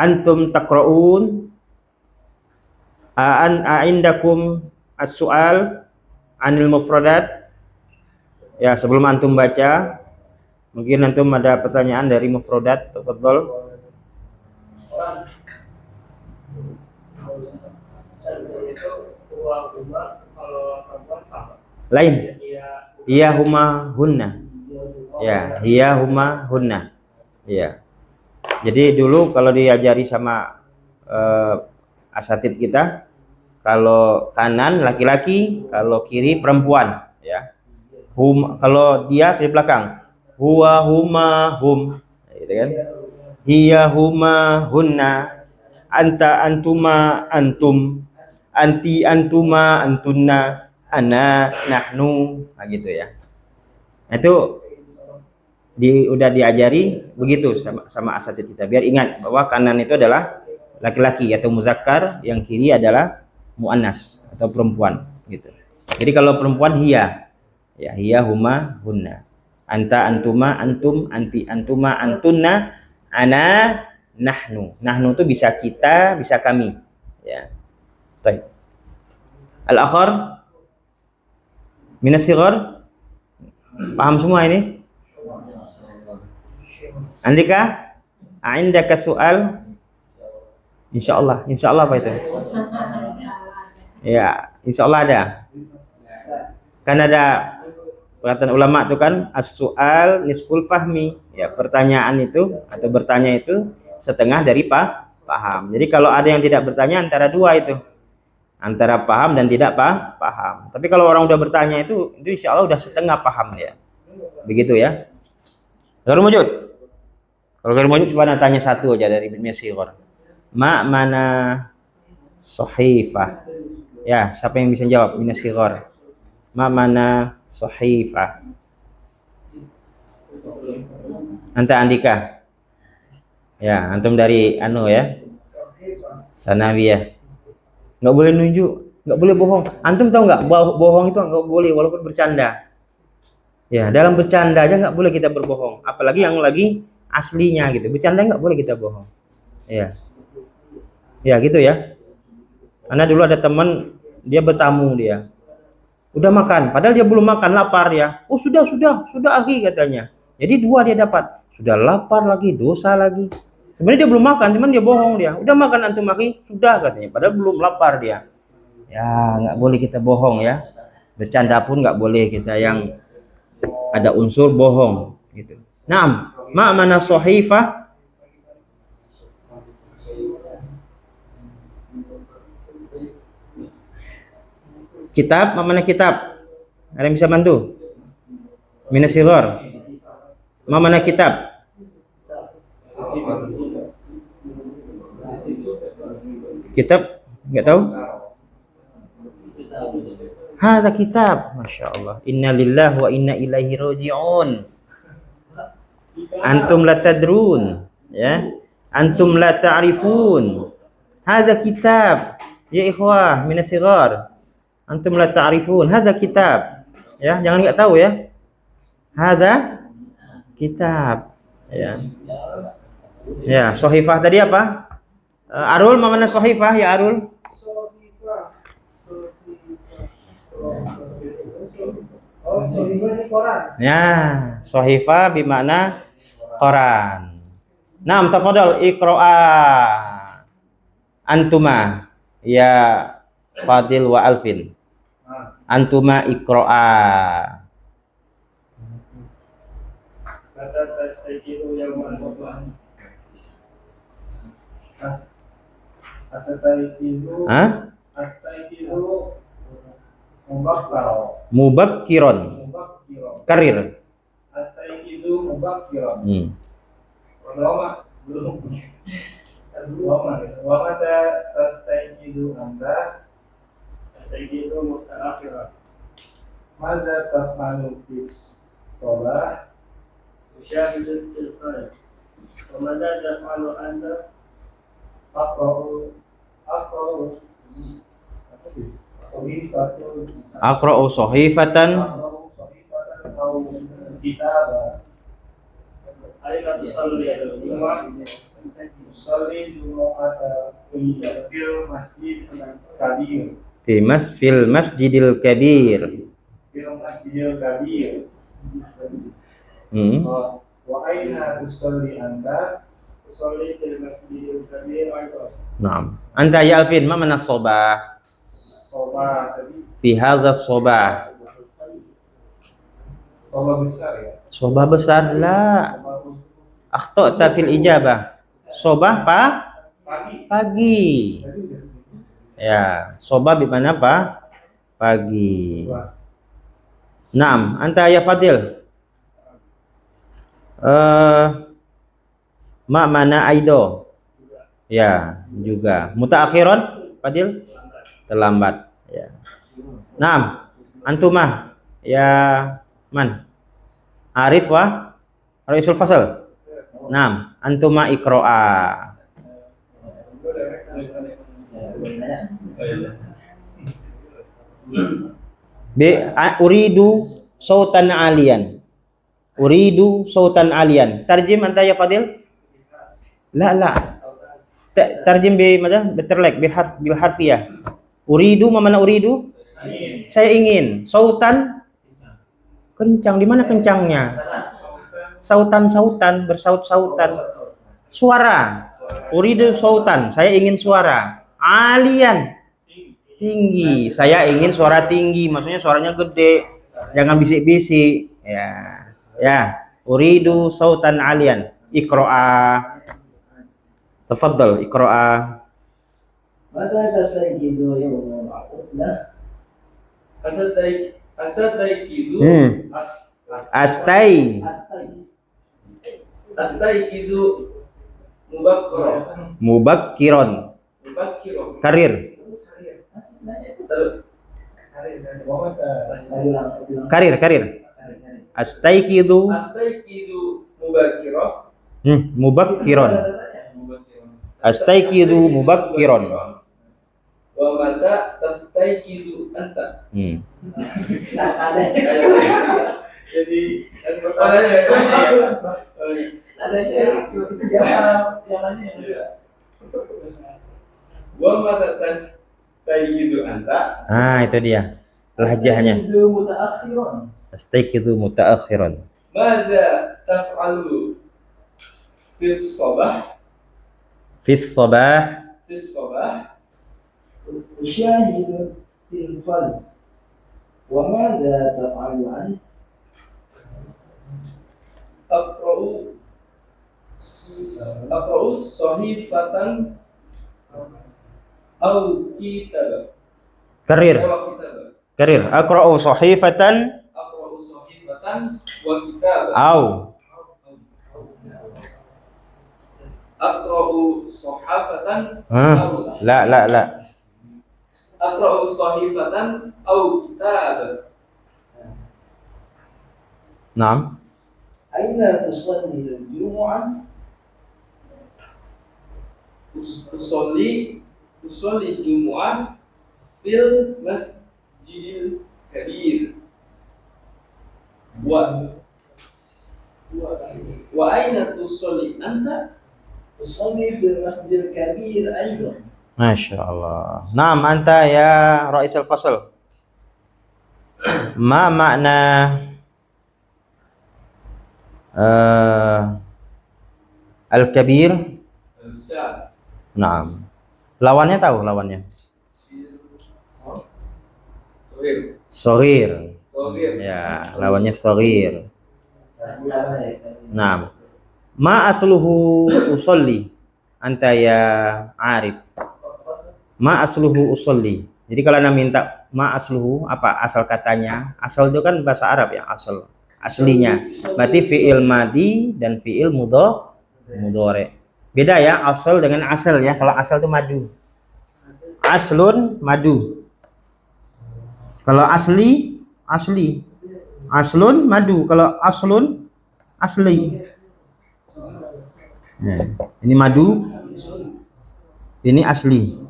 [SPEAKER 1] antum taqra'un a'indakum as-su'al anil mufradat. Ya, sebelum antum baca, mungkin antum ada pertanyaan dari mufradat. Tafadhol. Lain. Iya huma hunna. Ya, iya huma hunna. Ya. Jadi dulu kalau diajari sama asatid kita, kalau kanan laki-laki, kalau kiri perempuan, ya. Kalau dia di belakang, huwa huma hum, gitu kan? Hiya huma hunna, anta antuma antum, anti antuma antunna, ana nahnu, nah gitu ya. Itu udah diajari begitu sama asatid kita, biar ingat bahwa kanan itu adalah laki-laki atau muzakkar, yang kiri adalah muannas atau perempuan gitu. Jadi kalau perempuan hiya, ya hiya huma hunna, anta antuma antum, anti antuma antunna, ana nahnu. Nahnu itu bisa kita, bisa kami, ya. Baik. Al-akhar minas sighar, paham semua ini? Andika, indaka soal? Insyaallah apa itu? Ya, insyaallah ada. Kan ada perkataan ulama itu kan, as-su'al nisful fahmi. Ya, pertanyaan itu atau bertanya itu setengah dari paham. Jadi kalau ada yang tidak bertanya, antara dua itu, antara paham dan tidak paham. Tapi kalau orang udah bertanya itu insyaallah udah setengah paham ya. Begitu ya. Baru wujud. Kalau baru wujud coba tanya satu aja dari Ibnu Sighar. Mana sahifah? Ya, siapa yang bisa jawab Ibnu Sighar? Mana sahifah? Anta Andika. Ya, antum dari ya. Sanawiyah. Nggak boleh nunjuk, nggak boleh bohong. Antum tahu nggak, bohong itu nggak boleh walaupun bercanda. Ya, dalam bercanda aja nggak boleh kita berbohong. Apalagi yang lagi aslinya gitu. Bercanda nggak boleh kita bohong. Ya, ya gitu ya. Karena dulu ada teman, dia bertamu dia. Udah makan, padahal dia belum makan, lapar ya. Oh sudah akhi katanya. Jadi dua dia dapat. Sudah lapar lagi, dosa lagi. Sebenarnya dia belum makan, cuman dia bohong dia. Udah makan antum akhi? Sudah katanya. Padahal belum lapar dia. Ya nggak boleh kita bohong ya. Bercanda pun nggak boleh kita yang ada unsur bohong gitu. Naam, mana sahifah? Kitab, mana kitab? Ada yang bisa bantu? Minas sighar. Mana kitab? Kitab? Enggak tahu? Hadza kitab. Masya Allah. Inna lillahi wa inna ilaihi raji'un. Antum la tadrun, ya. Antum la ta'rifun. Hadza kitab. Ya ikhwah, minas sighar. Antum la ta'rifun, hadza kitab. Ya, jangan enggak tahu ya. Hadza kitab. Ya. Ya, sahifah tadi apa? Arul, mana sahifah ya Arul?
[SPEAKER 3] Sahifah ini koran.
[SPEAKER 1] Ya, sahifah bermakna koran. Naam, tafadhal iqra'a antuma ya Fadil wa Alvin. Antuma iqra'a.
[SPEAKER 3] Kata tasdiqu yaumul qiyamah. Astaiqizu.
[SPEAKER 1] Hah?
[SPEAKER 3] Astaiqizu mubakkiro.
[SPEAKER 1] Mubakkiron. Karir.
[SPEAKER 3] Astaiqizu mubakkiro.
[SPEAKER 2] belum. Wa mata tastayqizu anta tastayqizu mutaakhirah. Maza taf'alu fis shalah? Usyahidu fil qalb. Wa maza taf'alu anta? Aqra'u apa sih?
[SPEAKER 1] Aqra'u sahifatan.
[SPEAKER 2] Atau kitab. Aina tusalli tusalli jumu'ata fil masjid kabir.
[SPEAKER 1] Fil masjidil kabir.
[SPEAKER 2] Fil masjidil kabir.
[SPEAKER 1] Hmm.
[SPEAKER 2] Wa aina tusalli anta? Tusalli fil masjidil kabir aidan.
[SPEAKER 1] Naam. Anta ya Alvin, ma mana sobah?
[SPEAKER 2] Soba tadi.
[SPEAKER 1] Fi hadza sobah.
[SPEAKER 2] Soba besar ya.
[SPEAKER 1] Sobah besar la. Akhta'ta fil ijabah. Sobah
[SPEAKER 2] Pagi.
[SPEAKER 1] pagi. Ya, sobah di mana apa? Pagi. Naam, anta ya Fadil. Ma mana aido? Ya, juga. Mutaakhiron, Fadil? Terlambat. Ya. Naam, antumah ya man? Arif wa Raisul Fasal. Naam, antuma iqra'a. Uridu sautan alian. Uridu sautan alian. Tarjim anta ya Fadil? La. Tarjim bi mana? Beterlek bil harfiyah. Uridu mana uridu? Saya ingin. Sautan kencang. Di mana kencangnya? Sautan bersaut-sautan. Suara. Uridu sautan. Saya ingin suara. Alian. Tinggi. Saya ingin suara tinggi. Maksudnya suaranya gede. Jangan bisik-bisik. Ya. Uridu sautan alian. Iqra'a. Tafadhal iqra'a.
[SPEAKER 3] Mata tastayqizu yawmal aqdah?
[SPEAKER 2] Astayqizu Astayqizu
[SPEAKER 1] Mubakkiron. Karir. Astayqizu mubakkiron. Astayqizu mubakkiron.
[SPEAKER 2] Wa mata tastayqizu anta? Jadi wa mata tastayqizu anta?
[SPEAKER 1] Itu dia lahjahnya. Astayqizu mutaakhiran.
[SPEAKER 2] Maza taf'alu fis sabah?
[SPEAKER 1] Fis sabah.
[SPEAKER 3] Usyahidu fil faz. Wa madza taf'alu ant?
[SPEAKER 2] Aqra'u sahifatan au kitab.
[SPEAKER 1] Karir. Aqra'u sahifatan
[SPEAKER 2] wa kitab.
[SPEAKER 1] Au.
[SPEAKER 2] Aqra'u sahifatan
[SPEAKER 1] La.
[SPEAKER 2] Aqra'u sahifatan au kitab.
[SPEAKER 1] Naam.
[SPEAKER 3] Aina tusalli al-jumu'ah?
[SPEAKER 2] Usolli Jumu'ah fil masjidil kabir. Wa aina tusolli anta?
[SPEAKER 3] Usalli fil masjidil kabir aidan.
[SPEAKER 1] Masya Allah. Naam, anta ya Ra'is al-Fasl. Ma makna al-kabir? Naam. Lawannya tahu lawannya? Shaghir. Ya, lawannya shaghir. Naam. Ma asluhu usolli? Anta ya Arif. Ma asluhu usolli. Jadi kalau anda minta ma asluhu, apa asal katanya? Asal itu kan bahasa Arab ya, asal. Aslinya. Berarti fi'il madi dan fi'il mudhari. Beda ya asal dengan asal ya. Kalau asal itu madu. Aslun madu. Kalau asli asli. Aslun madu. Kalau aslun asli. Nah, ini madu. Ini asli.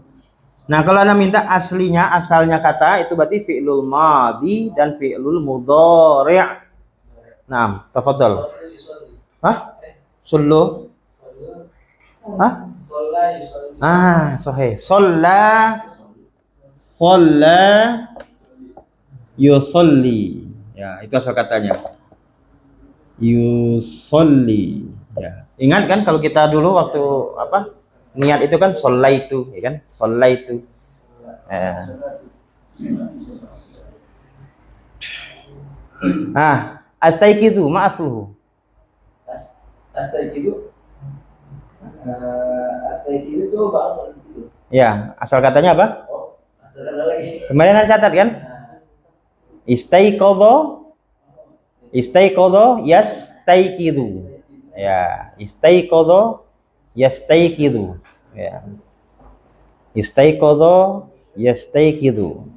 [SPEAKER 1] Nah, kalau Anda minta aslinya, asalnya kata itu berarti fi'lul madhi dan fi'lul mudhari'. Nah, tafadhal. Hah? Sullu? Hah? Sahih. Shalla yusolli. Ya, itu asal katanya. Yusolli. Ya. Ingat kan kalau kita dulu waktu apa? Niat itu kan shallaitu, ya kan? Shallaitu. Astaiqizu ma asluhu.
[SPEAKER 3] Astaiqizu itu bangun tidur.
[SPEAKER 1] Ya, asal katanya apa?
[SPEAKER 3] Oh, asal kata lagi.
[SPEAKER 1] Kemarin ada catat kan? Istaiqadha yastaiqizu. Ya, istaiqadha yastaiqizu. Ya. Istaiqadha yastaiqizu.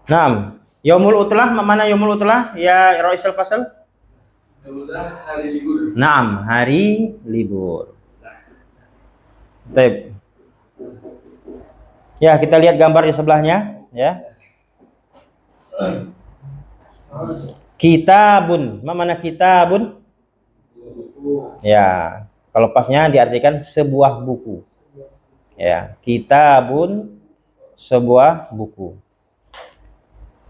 [SPEAKER 1] Naam. Yaumul utlah, mana yaumul utlah? Ya Raisal Fasal?
[SPEAKER 2] Yaumul utlah hari libur.
[SPEAKER 1] Naam, hari libur. Baik. Ya, kita lihat gambar di sebelahnya, ya. Kitabun, mana kitabun? Ya, kalau pasnya diartikan sebuah buku. Ya, kitabun sebuah buku.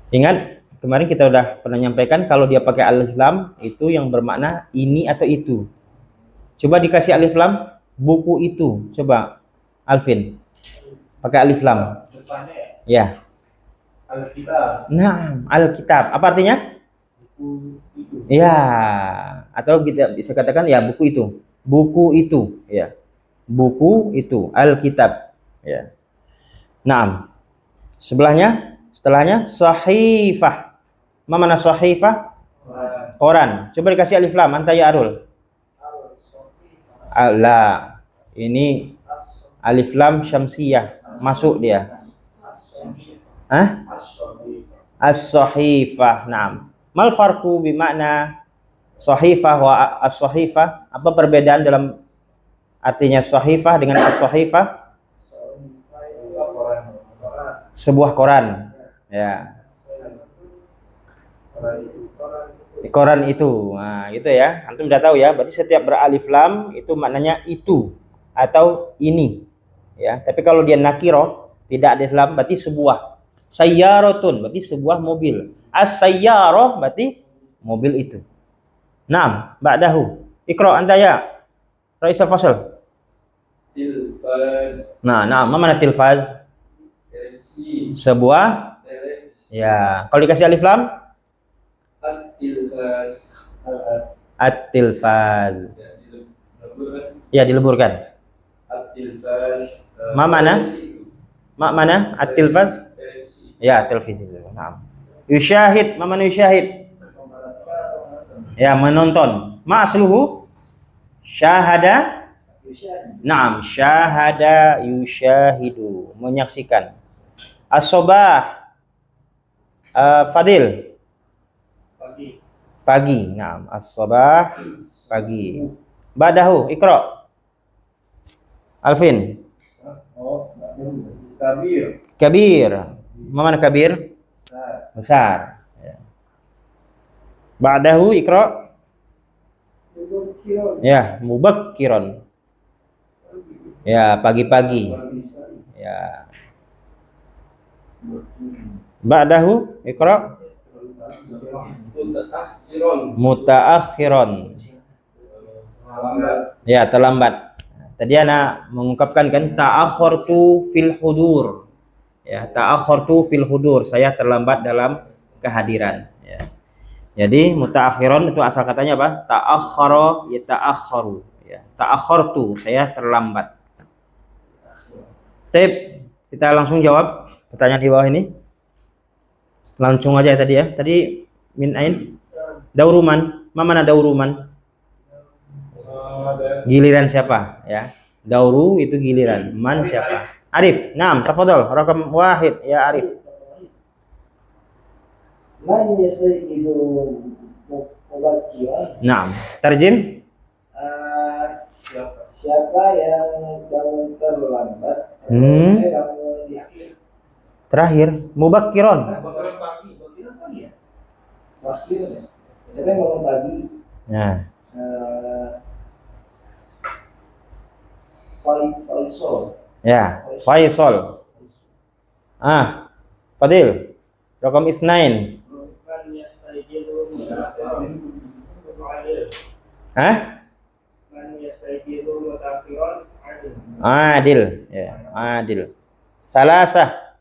[SPEAKER 1] Ingat kemarin kita udah pernah nyampaikan kalau dia pakai alif lam itu yang bermakna ini atau itu. Coba dikasih alif lam buku itu. Coba Alvin pakai alif lam. Ya.
[SPEAKER 3] Alkitab.
[SPEAKER 1] Nah, Alkitab. Apa artinya?
[SPEAKER 3] Buku itu.
[SPEAKER 1] Ya, atau kita bisa katakan ya buku itu. Buku itu, ya. Buku itu, Alkitab, ya. Naam. Setelahnya sahifah. Mana sahifah? Koran. Coba dikasih alif lam, anta ya Arul. Allah. Ini alif lam syamsiyah. Masuk dia. Hah? As-sahifah. Naam. Mal farqu bimakna sahifah wa as-sahifah? Apa perbedaan dalam artinya sahifah dengan as-sahifah? Sebuah koran. Ya. Koran itu. Nah, gitu ya. Antum udah tahu ya. Berarti setiap beralif lam itu maknanya itu atau ini. Ya, tapi kalau dia nakiro tidak ada lam berarti sebuah. Sayyaratun berarti sebuah mobil. As-sayyarah berarti mobil itu. Naam, ba'dahu. Iqra anta ya. Raisal Fasal.
[SPEAKER 2] Tilfaz.
[SPEAKER 1] Nah, mana tilfaz?
[SPEAKER 2] Televisi.
[SPEAKER 1] Sebuah.
[SPEAKER 2] Televisi.
[SPEAKER 1] Ya, kalau dikasih alif lam?
[SPEAKER 2] At-tilfaz.
[SPEAKER 1] At-tilfaz.
[SPEAKER 2] Dileburkan.
[SPEAKER 1] Ya, dileburkan.
[SPEAKER 2] At-tilfaz.
[SPEAKER 1] Mana? At-tilfaz?
[SPEAKER 2] Televisi.
[SPEAKER 1] Ya, televisi. Naam. Yusyahid, mana yusyahid? Ya, menonton. Ma asluhu? Syahada. Naam, syahada yusyahidu, menyaksikan. As-sobah. Fadil. Pagi. Naam, as-sobah pagi. Ba'dahu, Iqra. Alvin. Kabir. Mana kabir? Besar. Ya. Ba'dahu Iqra. Ya, mubakkiron. Ya, pagi-pagi. Ya. Ba'dahu Iqra. Mutaakhiron. Ya, terlambat. Tadi ana mengungkapkan kan ta'akhartu fil hudur. Ya, ta'akhartu fil hudur. Saya terlambat dalam kehadiran. Ya. Jadi mutaakhiron itu asal katanya apa? Ta'akhkhara ya ta'akhkharu. Ya, ta'akhartu, saya terlambat. Tip, kita langsung jawab. Pertanyaan di bawah ini. Langsung aja tadi ya. Tadi min ain dauruman. Mana dauruman? Giliran siapa ya? Dauru itu giliran. Man siapa? Arif. Naam, tafadhol. Rakam wahid ya Arif.
[SPEAKER 3] Man yastajibu mubakkiran.
[SPEAKER 1] Naam. Tarjim.
[SPEAKER 3] Siapa yang bangun terlambat? Bangun di akhir.
[SPEAKER 1] Terakhir, mubakkiron.
[SPEAKER 3] Bangun pagi ya? Pagi ya? Siapa yang bangun pagi?
[SPEAKER 1] Nah,
[SPEAKER 3] Faisal.
[SPEAKER 1] ya, Faisal. Fadil. Rakam isnain.
[SPEAKER 3] Man yastajibu mubakkiran. Man yastajibu mubakkiran.
[SPEAKER 1] Adil, ya, adil. Salasah.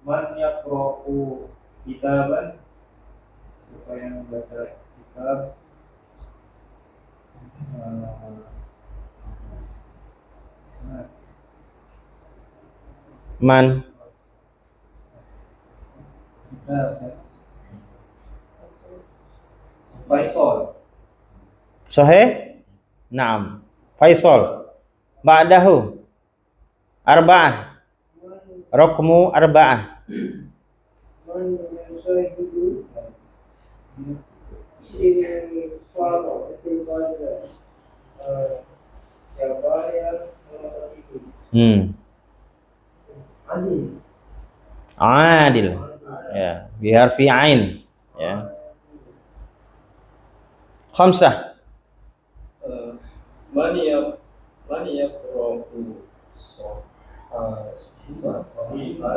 [SPEAKER 2] Man yaqra'u kitaban, siapa yang membaca kitab.
[SPEAKER 1] Man.
[SPEAKER 2] Faisal.
[SPEAKER 1] Sahih? Naam. Faisal. Ba'dahu. Arba'ah. Raqmu arba'ah.
[SPEAKER 3] Man yastajibu siapa yang
[SPEAKER 1] Adil. Ya, biharfi ain. Ya. Khamsah.
[SPEAKER 2] Man yaqra'u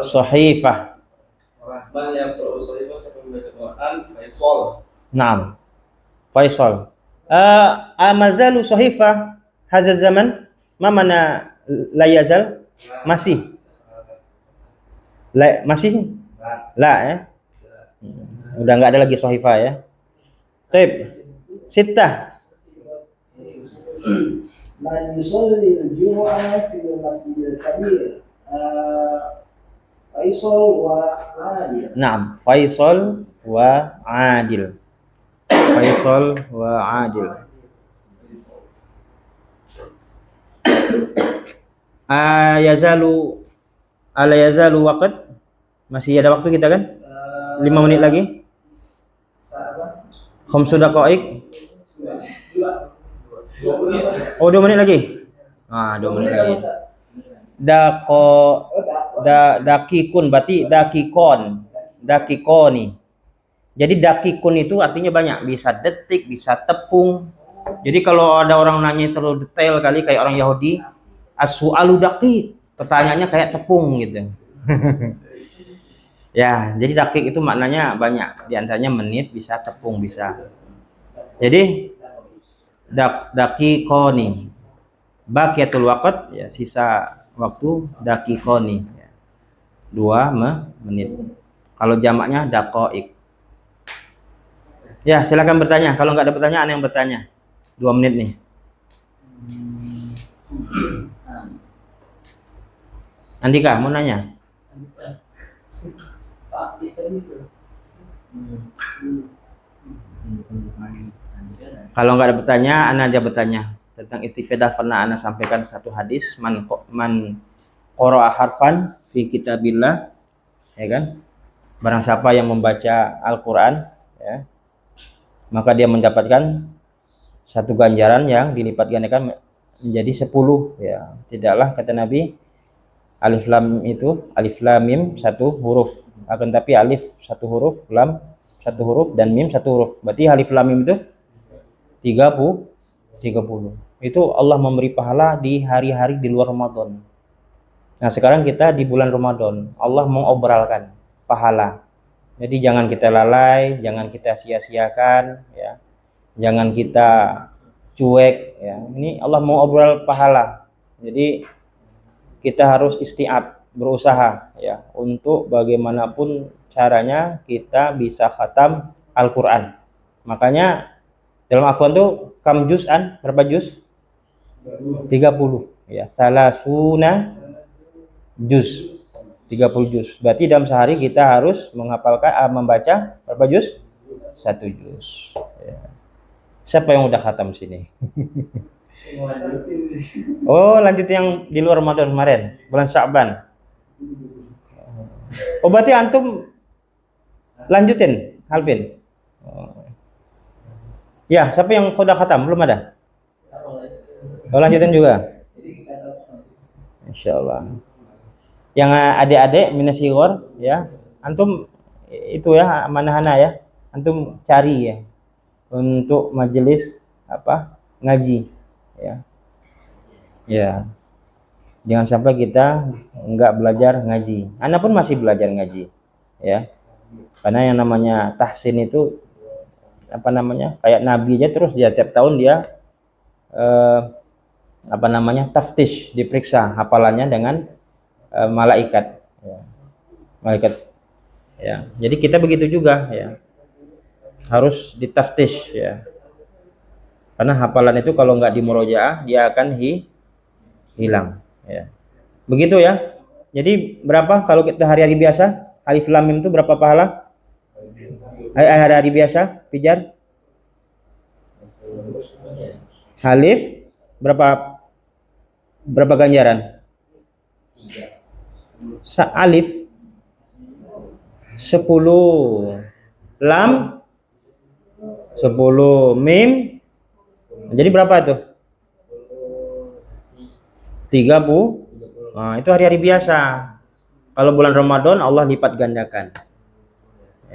[SPEAKER 1] Sahifah.
[SPEAKER 2] Man yaqra'u sahifah, siapa yang membaca Quran. Faisal.
[SPEAKER 1] Naam. Faisal. Amazalu sahifah hadza zaman? Ma mana la yazal? Masih. Masih? La ya. Udah nggak ada lagi sahifah ya. Baik. Sittah.
[SPEAKER 3] Man yusalli al-jumu'ah fi al-masjidil kabir. Faisal wa Adil.
[SPEAKER 1] Naam, Faisal wa Adil. Faisal wa Adil. Ala yazalu waqt? Masih ada waktu kita kan? 5 menit lagi. Khamsu daqa'iq. Oh, 2 menit lagi. 2 menit lagi. Dakikun berarti dakikoni. Jadi dakikun itu artinya banyak, bisa detik, bisa tepung. Jadi kalau ada orang nanya terlalu detail kali kayak orang Yahudi, as-su'alu daqik, pertanyaannya kayak tepung gitu. Ya, jadi dakik itu maknanya banyak, di antaranya menit, bisa tepung, bisa. Jadi dakikoni. Baqiyatul waqt ya, sisa waktu dakikoni ya. 2 menit. Kalau jamaknya daqaik. Ya, silakan bertanya. Kalau nggak ada pertanyaan, yang bertanya. 2 menit nih. Andika mau nanya? Kalau nggak ada pertanyaan, Anda aja bertanya tentang istifadah. Pernah Anda sampaikan satu hadis, man qara'a harfan fi kitabillah, ya kan? Barang siapa yang membaca Al-Qur'an, ya, maka dia mendapatkan satu ganjaran yang dilipat gandakan menjadi 10, ya. Tidaklah, kata Nabi, alif lam itu, alif lam mim satu huruf, akan tapi alif satu huruf, lam satu huruf, dan mim satu huruf. Berarti alif lam mim itu 30. Itu Allah memberi pahala di hari-hari di luar Ramadan. Nah, sekarang kita di bulan Ramadan, Allah mengobralkan pahala. Jadi jangan kita lalai, jangan kita sia-siakan, ya. Jangan kita cuek, ya. Ini Allah mengobrol pahala. Jadi kita harus isti'ab, berusaha, ya, untuk bagaimanapun caranya kita bisa khatam Al-Qur'an. Makanya dalam Al-Qur'an itu kam juz'an, berapa juz? 30, ya. Salasuna juz. 30 juz. Berarti dalam sehari kita harus menghafalkan membaca berapa juz? 1 juz. Ya. Siapa yang udah khatam sini? Oh, lanjut yang di luar Ramadan kemarin, bulan Sya'ban. Oh, berarti antum lanjutin, Alvin. Oh. Ya, siapa yang udah khatam? Belum ada? Oh, lanjutin juga. Insyaallah. Yang adik-adik minasigor ya, antum itu ya amanah-ana ya. Antum cari ya untuk majelis apa? Ngaji ya. Ya. Jangan sampai kita enggak belajar ngaji. Ana pun masih belajar ngaji ya. Karena yang namanya tahsin itu apa namanya? Kayak nabi aja terus dia tiap tahun dia apa namanya? Taftish, diperiksa hafalannya dengan malaikat ya. Malaikat ya. Jadi kita begitu juga ya. Harus ditaftish ya. Karena hafalan itu kalau nggak dimurojaah dia akan hilang ya. Begitu ya. Jadi berapa kalau kita hari-hari biasa? Alif lam mim itu berapa pahala? Hari-hari biasa, Pijar? Alif berapa ganjaran? Alif 10, lam 10, mim jadi berapa tuh? 30. Nah, itu hari-hari biasa. Kalau bulan Ramadan Allah lipat gandakan.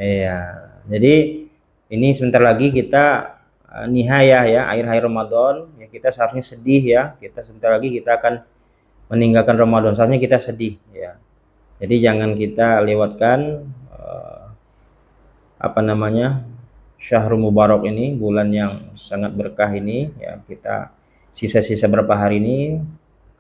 [SPEAKER 1] Iya. Jadi ini sebentar lagi kita nihayah ya, akhir-akhir Ramadan ya, kita seharusnya sedih ya. Kita sebentar lagi kita akan meninggalkan Ramadan. Seharusnya kita sedih ya. Jadi jangan kita lewatkan apa namanya? Syahrul Mubarak ini, bulan yang sangat berkah ini ya. Kita sisa-sisa berapa hari ini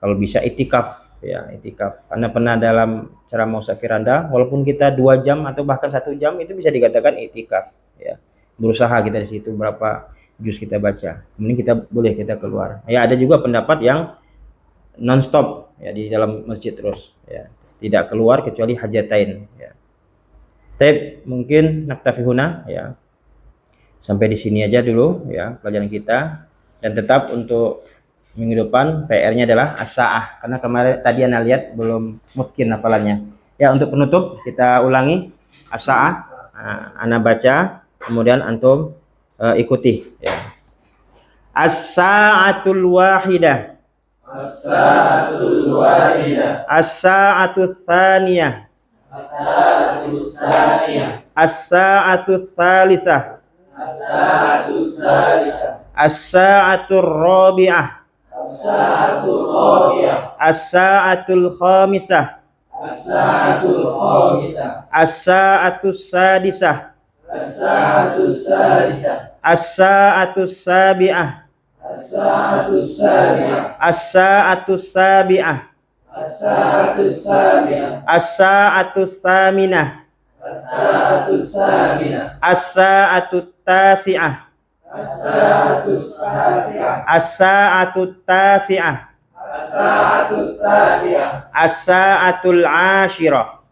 [SPEAKER 1] kalau bisa itikaf ya, itikaf. Anda pernah dalam ceramah Ustaz Firanda, walaupun kita 2 jam atau bahkan 1 jam itu bisa dikatakan itikaf ya. Berusaha kita di situ berapa juz kita baca. Kemudian kita boleh kita keluar. Ya ada juga pendapat yang non-stop ya di dalam masjid terus ya. Tidak keluar kecuali hajatain ya. Tapi mungkin naktafi huna ya. Sampai di sini aja dulu ya pelajaran kita, dan tetap untuk minggu depan PR-nya adalah as-sa'ah, karena kemarin tadi Anda lihat belum mungkin hafalannya. Ya, untuk penutup kita ulangi as-sa'ah. Anda baca, kemudian antum ikuti ya. As-sa'atul wahidah. As-sa'atul wahidah. As-sa'atul tsaniyah. As-sa'atul tsaniyah. As-sa'atul tsalisah. As-sa'atul rabi'ah. As-sa'atul khamisah. As-sa'atul sadisah. As-sa'atul sabi'ah. As-sa'atul sabi'ah. As-sa'atul saminah. As-sa'atut tasi'ah. As-sa'atut tasi'ah. As-sa'atul ashirah.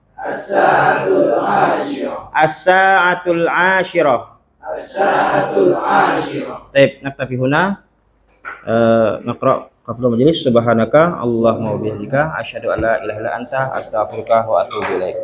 [SPEAKER 1] As-sa'atul ashirah. Baik, naktafi huna. Naqra qaflu majlis. Subhanaka Allahumma wa bihamdika asyhadu an la ilaha illa anta astaghfiruka wa atubu ilaik.